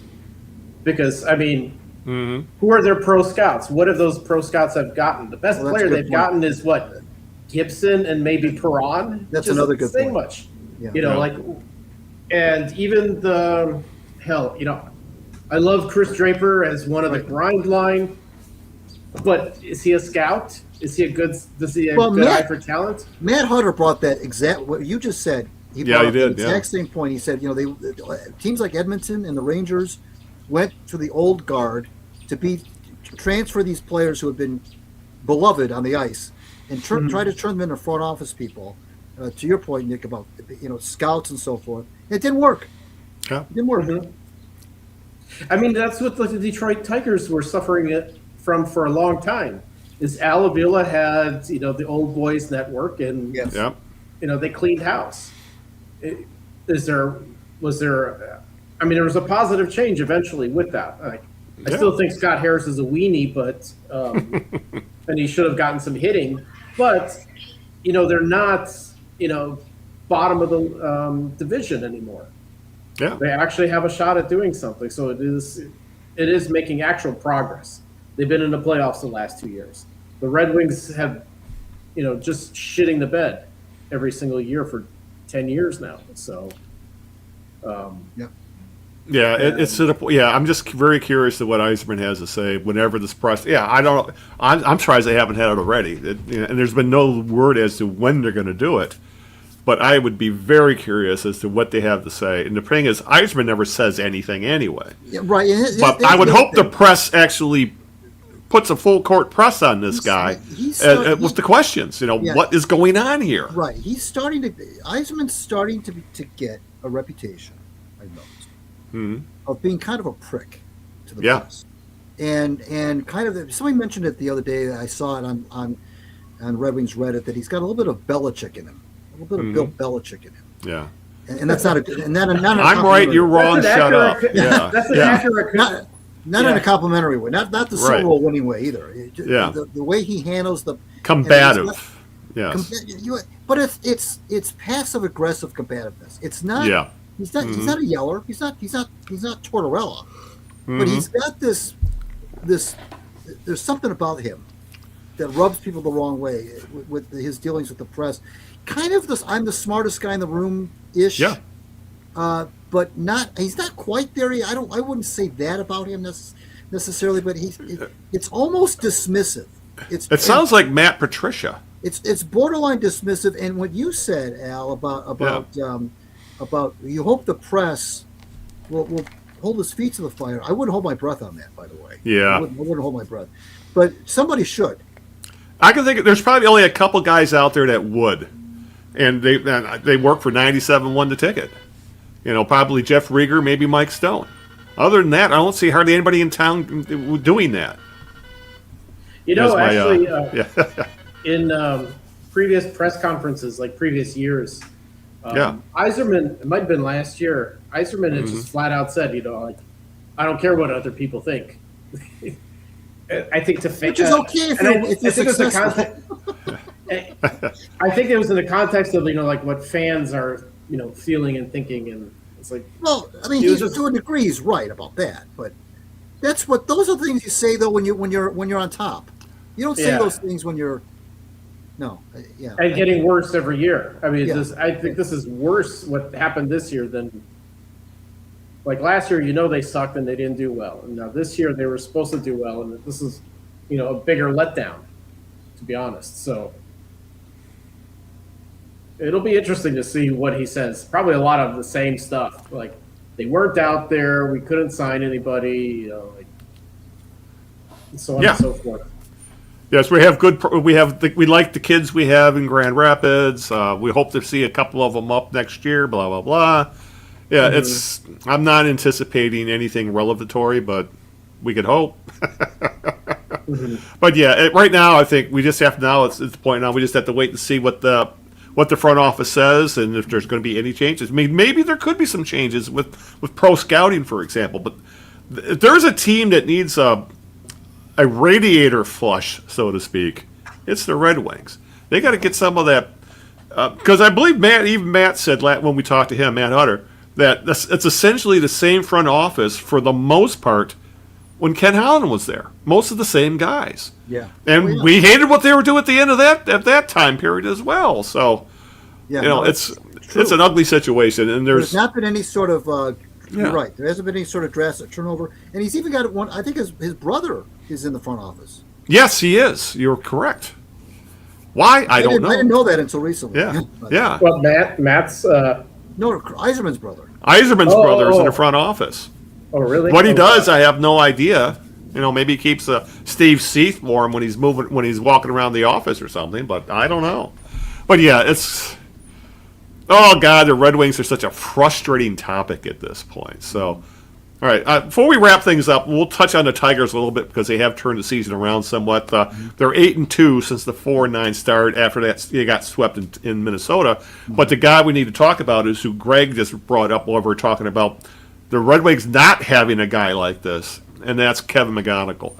because I mean, who are their pro scouts? What have those pro scouts have gotten? The best player they've gotten is what, Gibson and maybe Perron. That's another good saying point. Much, Yeah. and even I love Chris Draper as one of the grind line, but is he a scout? Is he does he have good eye for talent? Matt Hutter brought that exact what you just said. He Yeah, brought he up did, the yeah. exact same point. He said, teams like Edmonton and the Rangers went to the old guard to transfer these players who have been beloved on the ice and try to turn them into front office people. To your point, Nick, about scouts and so forth, it didn't work. Yeah. It didn't work. I mean, that's what the Detroit Tigers were suffering it from for a long time. Is Al Avila had the Old Boys Network, and Yes. Yeah. They cleaned house. There was a positive change eventually with that. I still think Scott Harris is a weenie, but and he should have gotten some hitting. But they're not bottom of the division anymore. Yeah. They actually have a shot at doing something. So it is making actual progress. They've been in the playoffs the last 2 years. The Red Wings have, just shitting the bed every single year for 10 years now. So, It's to the point. Yeah, I'm just very curious to what Eisman has to say whenever this process. Yeah, I don't. I'm surprised they haven't had it already. And there's been no word as to when they're going to do it. But I would be very curious as to what they have to say. And the thing is, Eisman never says anything anyway. Yeah, right. But I would hope the press actually puts a full court press on this guy with the questions. What is going on here? Right. Eisman's starting to get a reputation, I've noticed, of being kind of a prick. to the Yeah. press. And kind of somebody mentioned it the other day. I saw it on Red Wings Reddit that he's got a little bit of Belichick in him, a little bit of Bill Belichick in him. Yeah. And that's not a good. And not a I'm right, you're wrong. Shut up. Yeah. That's an Yeah. accurate. Not in a complimentary way, not the Right. Super Bowl winning way either. Yeah. The way he handles the Combative. Yes. But it's passive aggressive combativeness. It's not. Yeah. He's not. He's not a yeller. He's not Tortorella. Mm-hmm. But he's got this. There's something about him that rubs people the wrong way with his dealings with the press. Kind of this. I'm the smartest guy in the room ish. Yeah. But not. He's not quite there. I wouldn't say that about him necessarily. But it's almost dismissive. It sounds like Matt Patricia. It's borderline dismissive. And what you said, Al, about you hope the press will hold his feet to the fire. I wouldn't hold my breath on that, by the way. Yeah. I wouldn't hold my breath. But somebody should. I can think there's probably only a couple guys out there that would, and they work for 97 won the ticket. Probably Jeff Rieger, maybe Mike Stone. Other than that, I don't see hardly anybody in town doing that. In previous press conferences, like previous years, Yeah. Yzerman, it might have been last year, Yzerman had just flat out said, I don't care what other people think. I think to fake Which is okay if you're successful. I think it was in the context of, like what fans are, feeling and thinking. And it's like, well, I mean, to a degree, he's right about that. But those are the things you say, though, when you're on top. You don't say those things when you're, no. Yeah. And getting worse every year. I mean, Yeah. I think this is worse what happened this year than, like last year, they sucked and they didn't do well. And now this year they were supposed to do well. And this is, a bigger letdown, to be honest. So it'll be interesting to see what he says. Probably a lot of the same stuff. Like, they weren't out there. We couldn't sign anybody, and so on and so forth. Yes, we like the kids we have in Grand Rapids. We hope to see a couple of them up next year. Blah blah blah. Yeah, I'm not anticipating anything revelatory, but we could hope. But yeah, right now I think we just have now. It's the point now. We just have to wait and see what the front office says, and if there's going to be any changes. I mean, maybe there could be some changes with pro scouting, for example. But if there's a team that needs a radiator flush, so to speak, it's the Red Wings. They got to get some of that, because I believe Matt said when we talked to him, Matt Hutter, that it's essentially the same front office for the most part when Ken Holland was there. Most of the same guys. Yeah. And we hated what they were doing at the end of that time period as well. So, it's an ugly situation, and there's not been any sort of. You're right. There hasn't been any sort of drastic turnover, and he's even got one. I think his brother is in the front office. Yes, he is. You're correct. Why? I don't know. I didn't know that until recently. Yeah. Yeah. Well, Matt's. No, Yzerman's brother. Yzerman's brother's in the front office. Oh, really? What he does, I have no idea. Maybe he keeps Steve Seath warm when he's walking around the office or something. But I don't know. But yeah, it's. Oh God, the Red Wings are such a frustrating topic at this point. So, all right, before we wrap things up, we'll touch on the Tigers a little bit because they have turned the season around somewhat. They're 8-2 since the 4-9 start. After that, they got swept in Minnesota. But the guy we need to talk about is who Greg just brought up while we were talking about the Red Wings not having a guy like this, and that's Kevin McGonigal.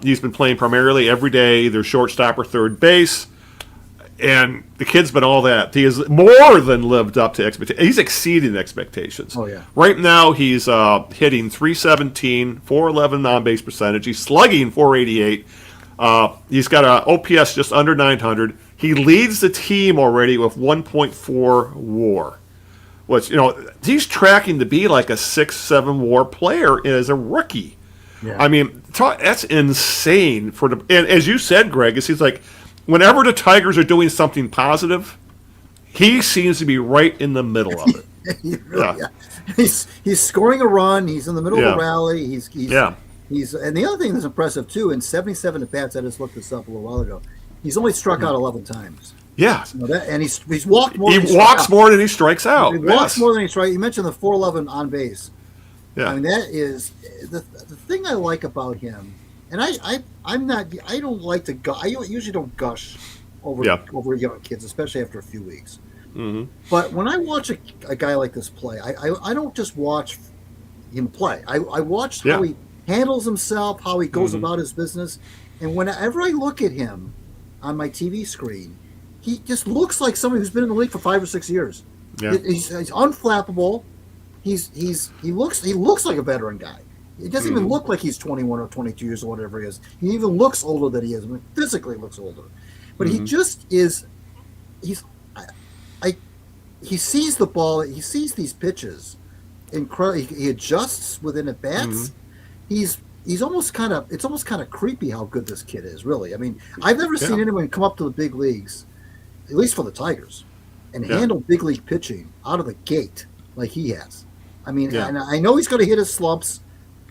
He's been playing primarily every day, either shortstop or third base. And the kid's been all that. He has more than lived up to expectations. He's exceeding expectations. Oh, yeah. Right now, he's hitting .317, .411 on-base percentage. He's slugging .488. He's got an OPS just under 900. He leads the team already with 1.4 WAR. Which, he's tracking to be like a 6-7 WAR player as a rookie. Yeah. I mean, that's insane. And as you said, Greg, it seems like whenever the Tigers are doing something positive, he seems to be right in the middle of it. He's scoring a run. He's in the middle of a rally. He's and the other thing that's impressive too. In 77 at bats, I just looked this up a little while ago. He's only struck out 11 times. Yeah, and he's walked more. He walks more than he strikes out. He walks more than he strikes. You mentioned the .411 on base. Yeah. I mean, that is the thing I like about him. And I don't like to I usually don't gush over young kids, especially after a few weeks. Mm-hmm. But when I watch a guy like this play, I don't just watch him play. I watch how he handles himself, how he goes about his business. And whenever I look at him on my TV screen, he just looks like somebody who's been in the league for 5 or 6 years. Yeah. He's unflappable. He looks like a veteran guy. It doesn't even look like he's 21 or 22 years or whatever he is. He even looks older than he is. I mean, physically looks older. But he just is. He sees the ball. He sees these pitches. Incredible. He adjusts within at bats. He's almost kind of. It's almost kind of creepy how good this kid is. Really. I mean, I've never seen anyone come up to the big leagues, at least for the Tigers, and handle big league pitching out of the gate like he has. I mean, and I know he's going to hit his slumps.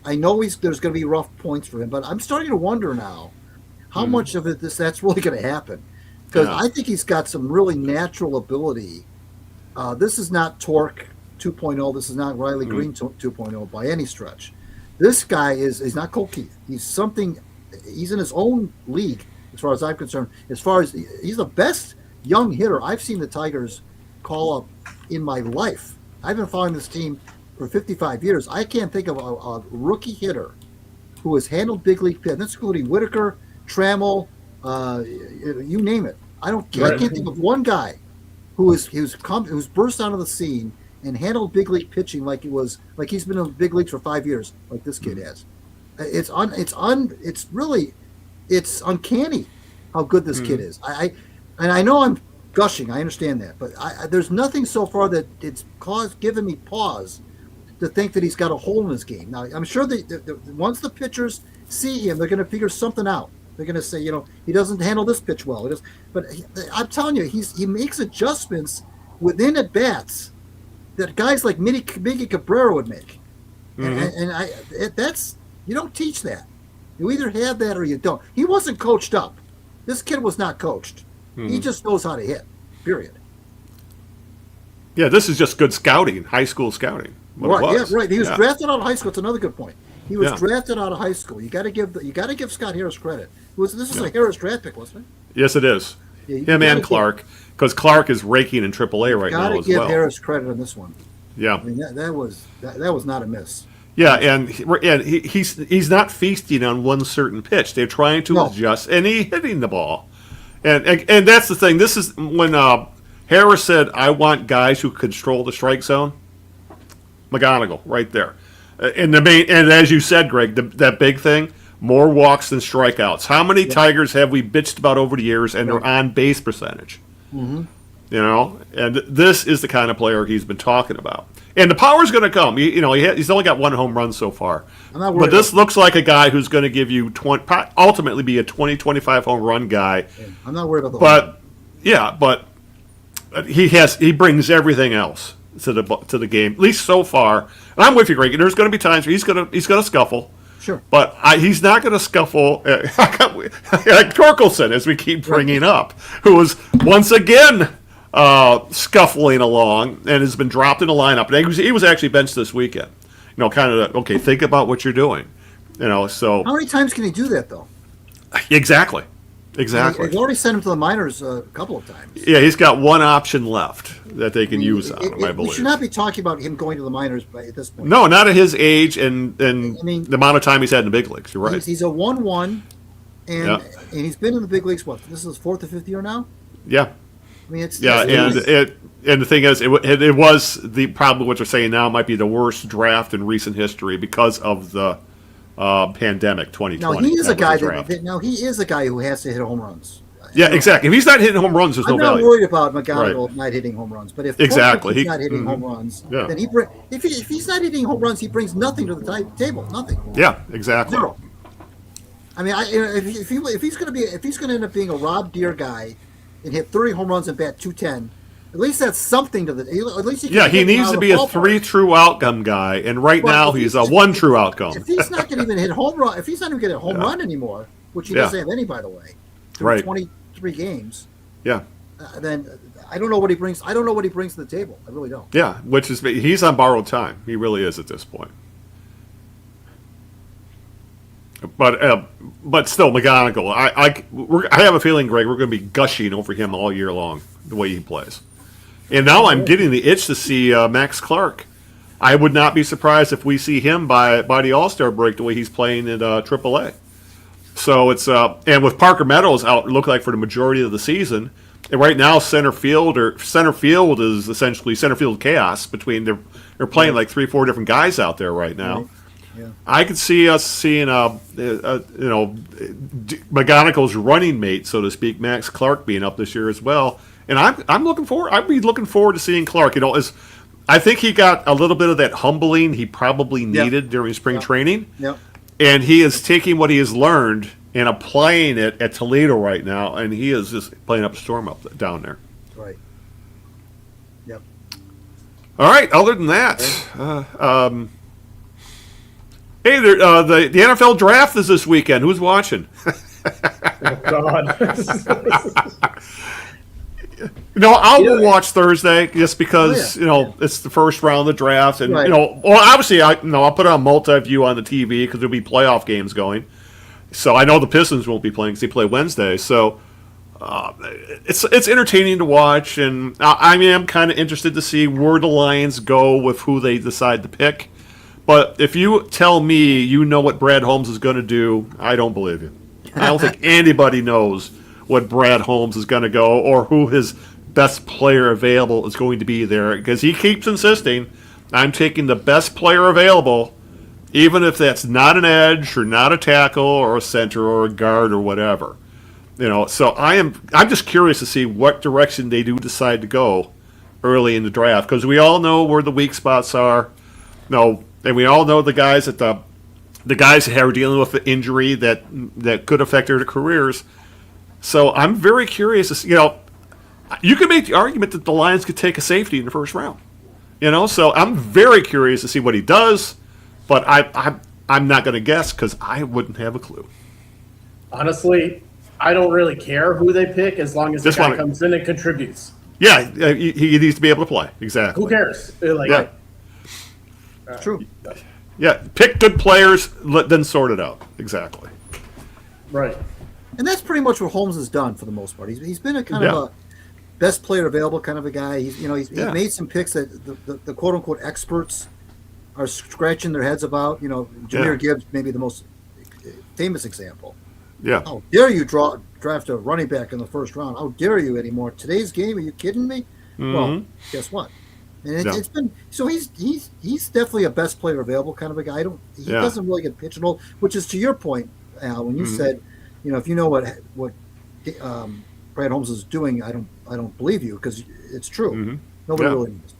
I know there's going to be rough points for him, but I'm starting to wonder now how much of that's really going to happen, because I think he's got some really natural ability. This is not Torque 2.0. This is not Riley Green 2.0 by any stretch. This guy is not Cole Keith. He's something. He's in his own league as far as I'm concerned. As far as he's the best young hitter I've seen the Tigers call up in my life. I've been following this team for 55 years. I can't think of a rookie hitter who has handled big league pitch. That's including Whitaker, Trammell, you name it. I can't think of one guy who's burst onto the scene and handled big league pitching like he's been in the big leagues for 5 years, like this kid has. It's uncanny how good this kid is. I know I'm gushing. I understand that, but there's nothing so far that it's given me pause to think that he's got a hole in his game. Now, I'm sure that once the pitchers see him, they're going to figure something out. They're going to say, he doesn't handle this pitch well. But I'm telling you, he makes adjustments within at bats that guys like Miggy Cabrera would make. That's you don't teach that. You either have that or you don't. He wasn't coached up. This kid was not coached. He just knows how to hit. Period. Yeah, this is just good scouting, high school scouting. Right. Yeah, right. He was drafted out of high school. It's another good point. He was drafted out of high school. You got to give Scott Harris credit. This is a Harris draft pick, wasn't it? Yes, it is. Him and Clark, because Clark is raking in AAA right now as well. Got to give Harris credit on this one. Yeah, I mean that was not a miss. Yeah, and he's not feasting on one certain pitch. They're trying to adjust, and he's hitting the ball. And that's the thing. This is when Harris said, "I want guys who control the strike zone." McGonigal, right there. And as you said, Greg, that big thing: more walks than strikeouts. How many Tigers have we bitched about over the years, and their on base percentage? And this is the kind of player he's been talking about. And the power's going to come. He's only got one home run so far. But this looks like a guy who's going to give you ultimately be a 20-25 home run guy. I'm not worried about the but he brings everything else to the game, at least so far. And I'm with you, Greg. There's going to be times where he's going to scuffle. Sure. But he's not going to scuffle like Torkelson, as we keep bringing up, who was once again scuffling along and has been dropped in the lineup. And he was actually benched this weekend. Think about what you're doing. So how many times can he do that though? Exactly. They've already sent him to the minors a couple of times. Yeah, he's got one option left that they can use on him, I believe. We should not be talking about him going to the minors at this point. No, not at his age and the amount of time he's had in the big leagues. You're right. He's a 1-1, and he's been in the big leagues. What? This is his 4th or 5th year now. Yeah. I mean, it's and the thing is, it was probably what they're saying now might be the worst draft in recent history because of the pandemic 2020. Now he is a guy who has to hit home runs. Yeah, exactly. If he's not hitting home runs, there's no value. I'm not worried about McGonigal not hitting home runs, but if he's not hitting home runs, then if he's not hitting home runs, he brings nothing to the table. Nothing. Yeah, exactly. Zero. I mean, if he's going to end up being a Rob Deere guy and hit 30 home runs and bat 210. At least that's something to the. At least he needs to be a 3 true outcome guy, and right now he's a 1 true outcome. If he's not going to even hit home run, if he's not even going to hit a home run anymore, which he doesn't have any, by the way, through 23 games. Yeah. Then I don't know what he brings. I don't know what he brings to the table. I really don't. Yeah, he's on borrowed time. He really is at this point. But still, McGonigal. I have a feeling, Greg, we're going to be gushing over him all year long, the way he plays. And now I'm getting the itch to see Max Clark. I would not be surprised if we see him by the All-Star break the way he's playing in AAA. So it's and with Parker Meadows out, it looked like for the majority of the season. And right now, center field is essentially center field chaos between they're playing like 3-4 different guys out there right now. Right. Yeah. I could see us seeing McGonigal's running mate, so to speak, Max Clark being up this year as well. And I'm looking forward. I'd be looking forward to seeing Clark. I think he got a little bit of that humbling he probably needed during spring training. Yep. And he is taking what he has learned and applying it at Toledo right now, and he is just playing up a storm down there. Right. Yep. All right. Other than that, hey, the NFL draft is this weekend. Who's watching? Oh, God. I'll watch Thursday just because it's the first round of the draft, and Right. Obviously I'll put it on multi-view on the TV because there'll be playoff games going. So I know the Pistons won't be playing because they play Wednesday. So it's entertaining to watch, and I am kind of interested to see where the Lions go with who they decide to pick. But if you tell me you know what Brad Holmes is going to do, I don't believe you. I don't think anybody knows what Brad Holmes is going to go or who his best player available is going to be there, because he keeps insisting, I'm taking the best player available, even if that's not an edge or not a tackle or a center or a guard or whatever. So I'm just curious to see what direction they do decide to go early in the draft, because we all know where the weak spots are. And we all know the guys that are dealing with the injury that could affect their careers. So I'm very curious to see, you could make the argument that the Lions could take a safety in the first round. So I'm very curious to see what he does, but I'm not going to guess because I wouldn't have a clue. Honestly, I don't really care who they pick as long as the guy comes in and contributes. Yeah, he needs to be able to play. Exactly. Who cares? Yeah. It's true. Yeah, pick good players, then sort it out. Exactly. Right. And that's pretty much what Holmes has done for the most part. He's been a kind of a best player available kind of a guy. He's made some picks that the quote unquote experts are scratching their heads about. Jahmyr Gibbs, maybe the most famous example. Yeah. How dare you draft a running back in the first round? How dare you anymore? Today's game? Are you kidding me? Mm-hmm. Well, guess what? And it's been so he's definitely a best player available kind of a guy. He doesn't really get pigeonholed, which is to your point, Al, when you said, if you know what Brad Holmes is doing, I don't believe you, because it's true. Mm-hmm. Nobody really knows.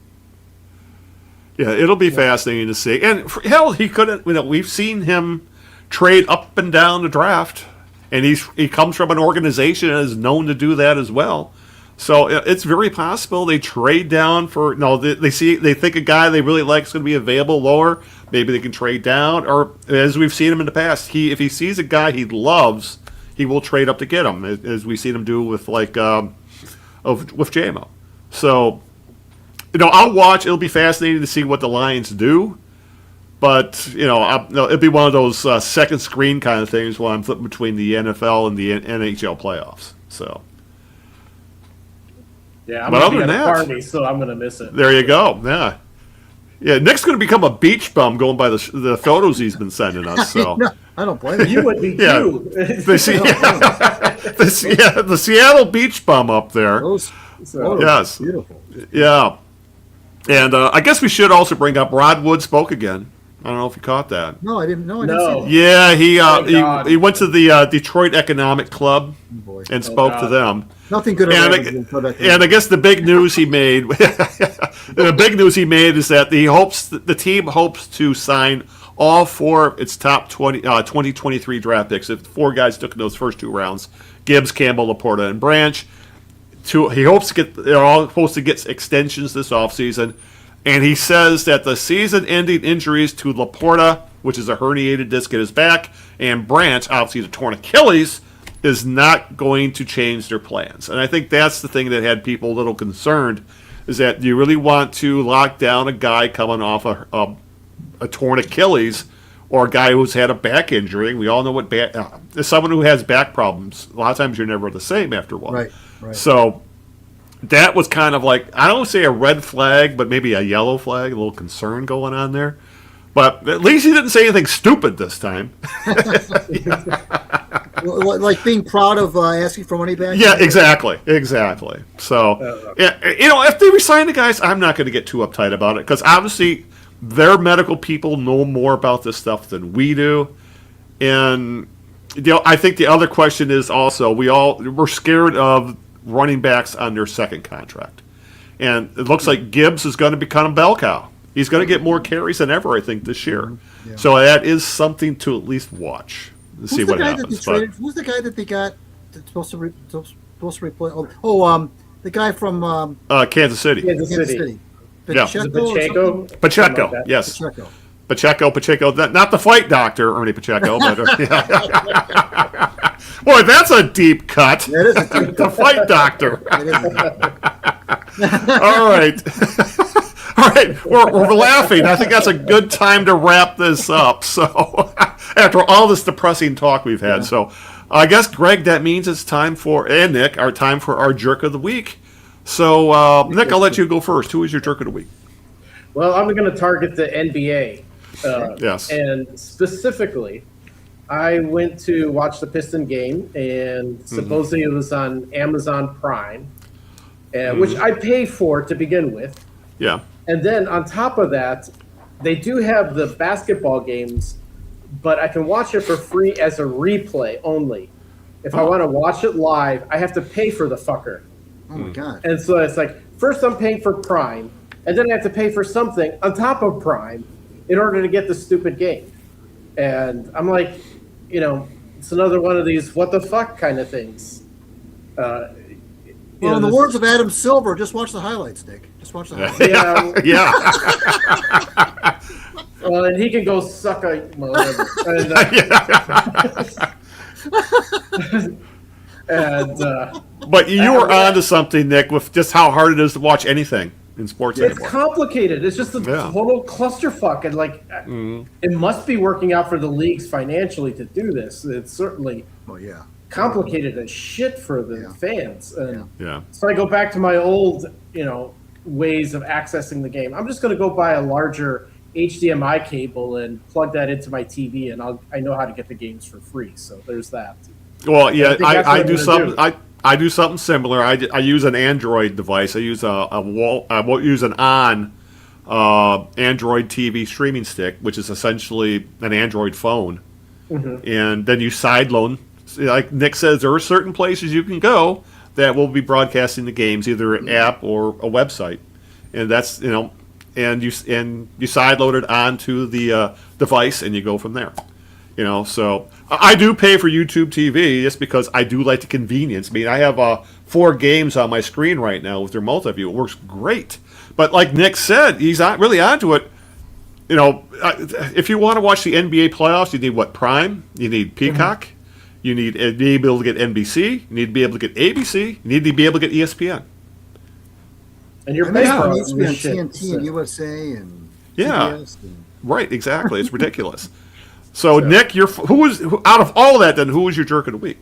Yeah, it'll be fascinating to see. And hell, he couldn't. We've seen him trade up and down the draft, and he comes from an organization that is known to do that as well. So it's very possible they trade down for they think a guy they really like is going to be available lower. Maybe they can trade down, or as we've seen him in the past, if he sees a guy he loves, he will trade up to get him, as we've seen him do with with JMO. So I'll watch. It'll be fascinating to see what the Lions do. But it'll be one of those second screen kind of things while I'm flipping between the NFL and the NHL playoffs. So. Yeah, I'm But going to other be at than a that- party, so I'm going to miss it. There you go. Yeah. Nick's going to become a beach bum going by the photos he's been sending us. So No, I don't blame you. You would be Yeah. too. the Seattle beach bum up there. Those photos Yes. are beautiful. Yeah. And I guess we should also bring up Rod Wood spoke again. I don't know if you caught that. No, I didn't know. I didn't No. see that. Yeah, Thank God. he went to the Detroit Economic Club Oh, boy. and spoke to God. them. Nothing good. And I guess the big news he made, is that the team hopes to sign all four of its top 2023 draft picks. If 4 guys took in those first 2 rounds, Gibbs, Campbell, Laporta, and Branch. He hopes to get. They're all supposed to get extensions this offseason. And he says that the season-ending injuries to Laporta, which is a herniated disc in his back, and Branch, obviously the torn Achilles, is not going to change their plans. And I think that's the thing that had people a little concerned, is that do you really want to lock down a guy coming off a torn Achilles or a guy who's had a back injury. We all know what someone who has back problems. A lot of times you're never the same after one. Right. So that was kind of like, I don't say a red flag, but maybe a yellow flag, a little concern going on there. But at least he didn't say anything stupid this time. Like being proud of asking for money back? Yeah, exactly. So, if they resign the guys, I'm not going to get too uptight about it because obviously their medical people know more about this stuff than we do. And I think the other question is also we're scared of running backs on their second contract, and it looks like Gibbs is going to become a bell cow. He's going to get more carries than ever, I think, this year. Yeah. So that is something to at least watch to see what happens. Who's the guy that they got that's supposed to replace? The guy from Kansas City. Kansas City. Pacheco. Like Yes. Pacheco. Not the fight doctor, Ernie Pacheco, but boy, that's a deep cut. That is a deep the fight doctor. All right. All right, we're laughing. I think that's a good time to wrap this up. So, after all this depressing talk we've had, so I guess Greg, that means it's time and Nick, time for our jerk of the week. So, Nick, I'll let you go first. Who is your jerk of the week? Well, I'm going to target the NBA. Yes. And specifically, I went to watch the Piston game, and supposedly it was on Amazon Prime, which I pay for to begin with. Yeah. And then on top of that, they do have the basketball games, but I can watch it for free as a replay only. If I want to watch it live, I have to pay for the fucker. Oh, my God. And so it's like, first I'm paying for Prime, and then I have to pay for something on top of Prime in order to get the stupid game. And I'm like, it's another one of these what the fuck kind of things. In the words of Adam Silver, just watch the highlights, Nick. Just watch the highlights. Yeah. Well, and he can go suck a whatever. But you were onto something, Nick, with just how hard it is to watch anything in sports anymore. It's complicated. It's just a total clusterfuck, and it must be working out for the leagues financially to do this. It's certainly complicated as shit for the fans. And so I go back to my old, ways of accessing the game. I'm just going to go buy a larger HDMI cable and plug that into my TV, and I know how to get the games for free. So there's that. Well, yeah, I do something. I do something similar. I use an Android device. I use I won't use an Android TV streaming stick, which is essentially an Android phone, and then you sideload. Like Nick says, there are certain places you can go that will be broadcasting the games, either an app or a website, and that's and you sideload it onto the device, and you go from there. So I do pay for YouTube TV just because I do like the convenience. I mean, I have 4 games on my screen right now with their multi-view. It works great. But like Nick said, he's not really onto it. If you want to watch the NBA playoffs, you need what? Prime? You need Peacock? You need to be able to get NBC. You need to be able to get ABC. You need to be able to get ESPN. And you're paying for ESPN, TNT, and USA, and CBS, right, exactly. It's ridiculous. So Nick, out of all of that, then who was your jerk of the week?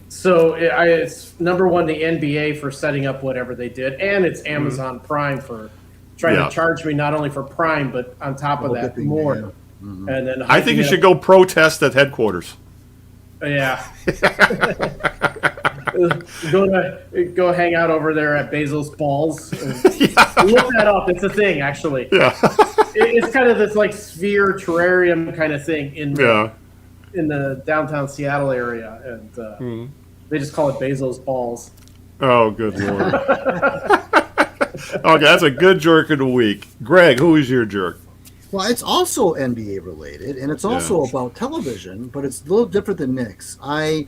So it's number one, the NBA for setting up whatever they did, and it's Amazon Prime for trying to charge me not only for Prime but on top of that more. And then I think you should go protest at headquarters. Yeah. Go hang out over there at Bezos Balls. Look that up. It's a thing, actually. Yeah. It's kind of this like sphere terrarium kind of thing in the downtown Seattle area, and they just call it Bezos Balls. Oh, good Lord. Okay, that's a good jerk of the week. Greg, who is your jerk? Well, it's also NBA related, and it's also about television, but it's a little different than Nick's. I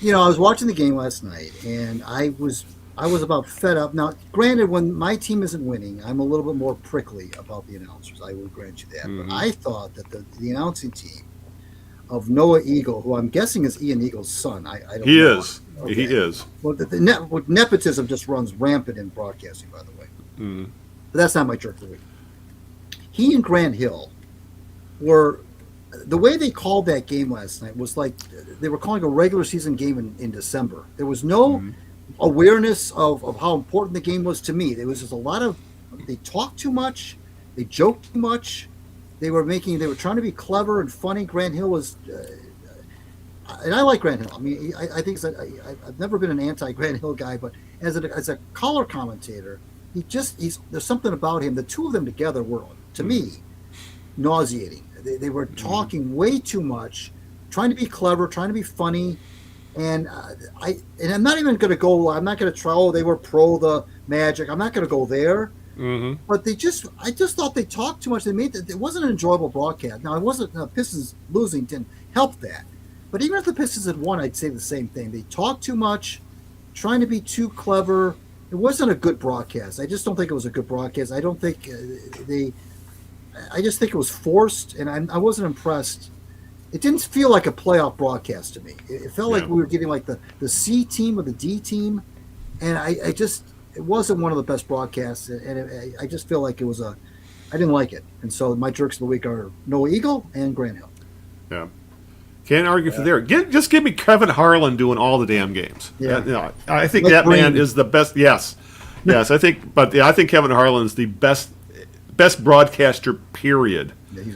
was watching the game last night, and I was about fed up. Now, granted, when my team isn't winning, I'm a little bit more prickly about the announcers. I will grant you that. But I thought that the announcing team of Noah Eagle, who I'm guessing is Ian Eagle's son. I don't know. He is. Okay. He is. Well, nepotism just runs rampant in broadcasting, by the way. But that's not my jerk of the week. He and Grant Hill were the way they called that game last night was like they were calling a regular season game in December. There was no awareness of how important the game was to me. There was just a lot of, they talked too much, they joked too much, they were trying to be clever and funny. Grant Hill was, and I like Grant Hill. I mean, I think I've never been an anti-Grant Hill guy, but as a color commentator, there's something about him. The two of them together were, to me, nauseating. They were talking way too much, trying to be clever, trying to be funny, and I'm not even going to go. I'm not going to try. Oh, they were pro the Magic. I'm not going to go there. Mm-hmm. But I just thought they talked too much. It wasn't an enjoyable broadcast. Now, it wasn't Pistons losing didn't help that. But even if the Pistons had won, I'd say the same thing. They talked too much, trying to be too clever. It wasn't a good broadcast. I just don't think it was a good broadcast. I don't think I just think it was forced, and I wasn't impressed. It didn't feel like a playoff broadcast to me. It felt like we were getting like the C team or the D team, and it wasn't one of the best broadcasts, and I just feel like I didn't like it. And so my jerks of the week are Noah Eagle and Grant Hill. Yeah. Can't argue for there. Just give me Kevin Harlan doing all the damn games. Yeah. I think Like that Green. man is the best. Yes. I think Kevin Harlan is the best broadcaster, period,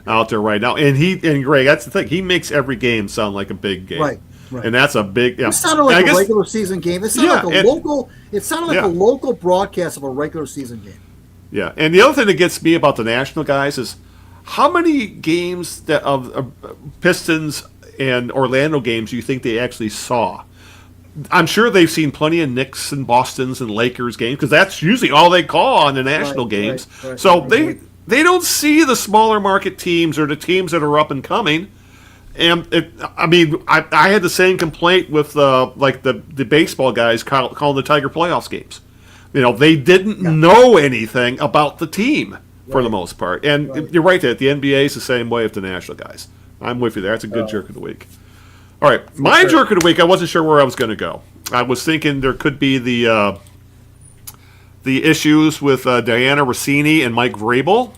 out there right now. And Greg, that's the thing. He makes every game sound like a big game. Right. And that's a big. Yeah. It sounded like a regular season game. It sounded like a local. It sounded like a local broadcast of a regular season game. Yeah. And the other thing that gets me about the national guys is how many games of Pistons and Orlando games do you think they actually saw? I'm sure they've seen plenty of Knicks and Bostons and Lakers games because that's usually all they call on the national games. Right. So they don't see the smaller market teams or the teams that are up and coming. And I had the same complaint with the baseball guys calling the Tiger playoffs games. They didn't know anything about the team for the most part. And you're right that the NBA is the same way with the national guys. I'm with you there. That's a good jerk of the week. All right, my jerk of the week. I wasn't sure where I was going to go. I was thinking there could be the issues with Diana Rossini and Mike Vrabel.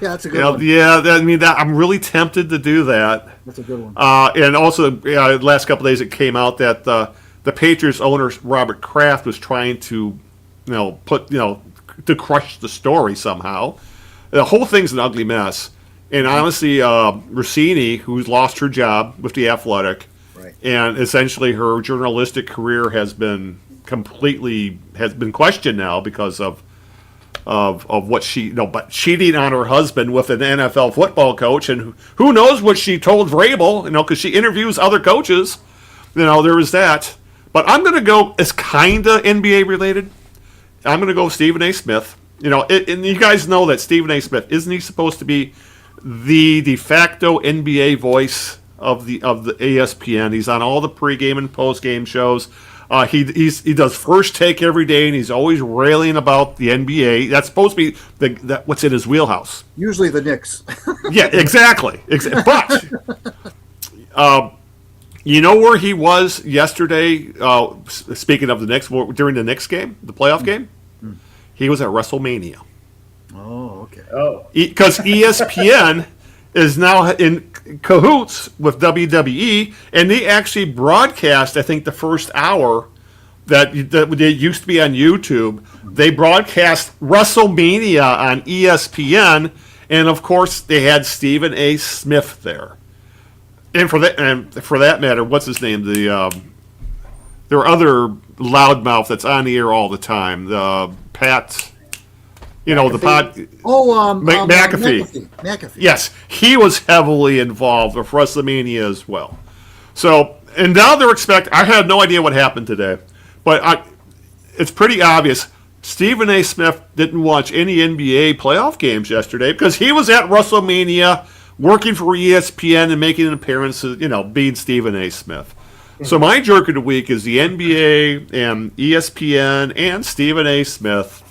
That's a good one. I'm really tempted to do that. That's a good one. And also, the last couple of days it came out that the Patriots owner Robert Kraft was trying to, to crush the story somehow. The whole thing's an ugly mess. And honestly, Rossini, who's lost her job with The Athletic, and essentially her journalistic career has been questioned now because of what but cheating on her husband with an NFL football coach, and who knows what she told Vrabel, because she interviews other coaches. There was that. But I'm going to go as kind of NBA related. I'm going to go Stephen A. Smith. And you guys know that Stephen A. Smith, isn't he supposed to be the de facto NBA voice of the ESPN? He's on all the pregame and postgame shows. He does First Take every day, and he's always railing about the NBA. That's supposed to be what's in his wheelhouse. Usually the Knicks. Yeah, exactly. But where he was yesterday? Speaking of the Knicks, during the Knicks game, the playoff game, he was at WrestleMania. Oh, okay. Oh, Because ESPN is now in cahoots with WWE, and they actually broadcast, I think, the first hour that used to be on YouTube. They broadcast WrestleMania on ESPN, and of course, they had Stephen A. Smith there. And for that matter, what's his name? There are other loudmouth that's on the air all the time. The Pat. McAfee. McAfee. Yes, he was heavily involved with WrestleMania as well. So, and now they're expecting. I had no idea what happened today, but it's pretty obvious. Stephen A. Smith didn't watch any NBA playoff games yesterday because he was at WrestleMania working for ESPN and making an appearance, being Stephen A. Smith. So my jerk of the week is the NBA and ESPN and Stephen A. Smith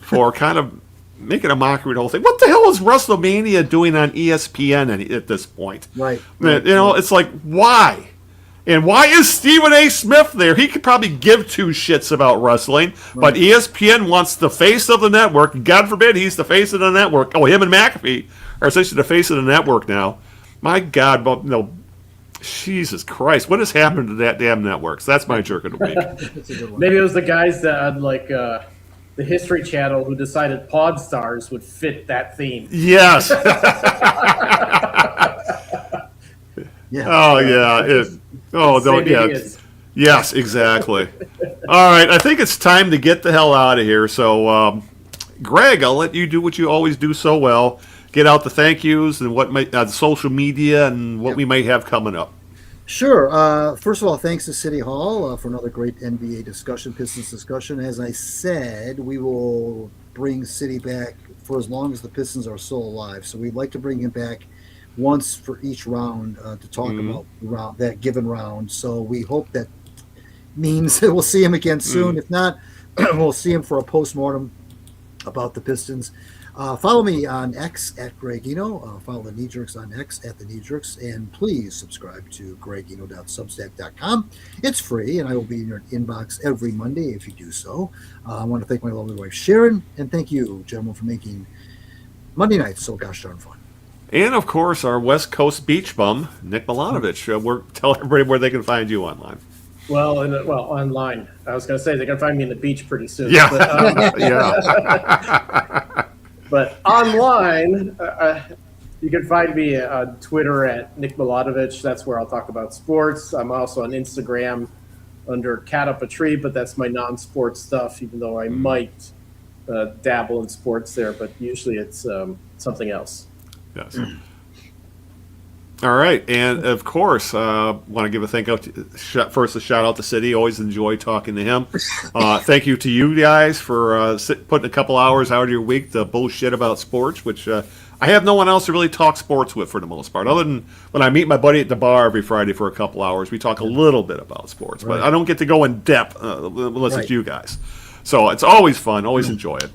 for kind of making a mockery of the whole thing. What the hell is WrestleMania doing on ESPN at this point? Right. It's like, why? And why is Stephen A. Smith there? He could probably give two shits about wrestling, but ESPN wants the face of the network. God forbid he's the face of the network. Oh, him and McAfee are essentially the face of the network now. My God, but no, Jesus Christ, what has happened to that damn networks? That's my jerk of the week. That's a good one. Maybe it was the guys that had the History Channel who decided Pawn Stars would fit that theme. Yes. Yeah. Oh yeah. Don't. Same Yeah. ideas. Yes, exactly. All right, I think it's time to get the hell out of here. So, Greg, I'll let you do what you always do so well. Get out the thank yous and what might social media and what we might have coming up. Sure. First of all, thanks to Siddy Hall for another great NBA discussion, Pistons discussion. As I said, we will bring Siddy back for as long as the Pistons are still alive. So we'd like to bring him back once for each round to talk about that given round. So we hope that means we'll see him again soon. If not, we'll see him for a postmortem about the Pistons. Follow me on X at Greg Eno. Follow the Knee Jerks on X at the Knee Jerks. And please subscribe to gregeno.substack.com. It's free, and I will be in your inbox every Monday if you do so. I want to thank my lovely wife, Sharon, and thank you, gentlemen, for making Monday nights so gosh darn fun. And, of course, our West Coast beach bum, Nick Milanovich. Tell everybody where they can find you online. Well, online. I was going to say they're going to find me in the beach pretty soon. Yeah. But, Yeah. but online, you can find me on Twitter at Nick Milanovich. That's where I'll talk about sports. I'm also on Instagram under Cat Up a Tree, but that's my non-sports stuff, even though I might dabble in sports there, but usually it's something else. Yes. All right, and of course, want to give first a shout out to Siddy. Always enjoy talking to him. Thank you to you guys for putting a couple hours out of your week to bullshit about sports, which I have no one else to really talk sports with for the most part. Other than when I meet my buddy at the bar every Friday for a couple hours, we talk a little bit about sports, but I don't get to go in depth unless it's you guys. So it's always fun. Always enjoy it.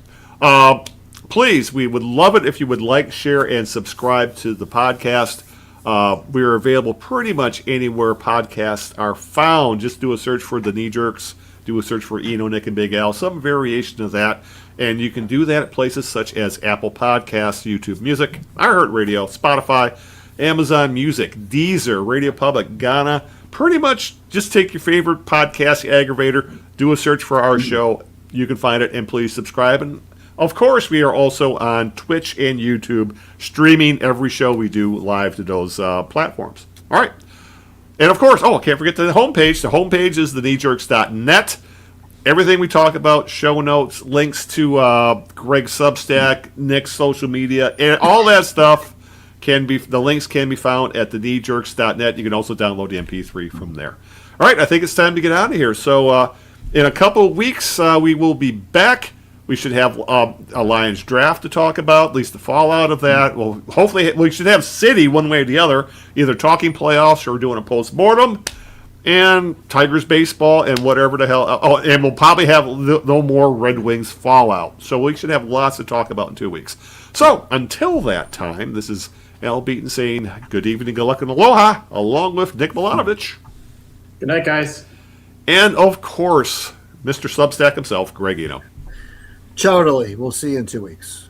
Please, we would love it if you would like, share, and subscribe to the podcast. We are available pretty much anywhere podcasts are found. Just do a search for the Knee Jerks. Do a search for Eno, Nick, and Big Al. Some variation of that. And you can do that at places such as Apple Podcasts, YouTube Music, iHeartRadio, Spotify, Amazon Music, Deezer, Radio Public, Ghana. Pretty much just take your favorite podcast aggravator, do a search for our show. You can find it, and please subscribe. And of course, we are also on Twitch and YouTube, streaming every show we do live to those platforms. All right. And of course, I can't forget the homepage. The homepage is thekneejerks.net. Everything we talk about, show notes, links to Greg's Substack, Nick's social media, and all that stuff the links can be found at thekneejerks.net. You can also download the MP3 from there. All right, I think it's time to get out of here. So in a couple of weeks, we will be back. We should have a Lions draft to talk about, at least the fallout of that. Well, hopefully we should have Siddy one way or the other, either talking playoffs or doing a post-mortem, and Tigers baseball and whatever the hell. And we'll probably have no more Red Wings fallout. So we should have lots to talk about in 2 weeks. So until that time, this is Al Beaton saying good evening, good luck, and aloha, along with Nick Milanovich. Good night, guys. And, of course, Mr. Substack himself, Greg Eno. Ciao, Italy. We'll see you in 2 weeks.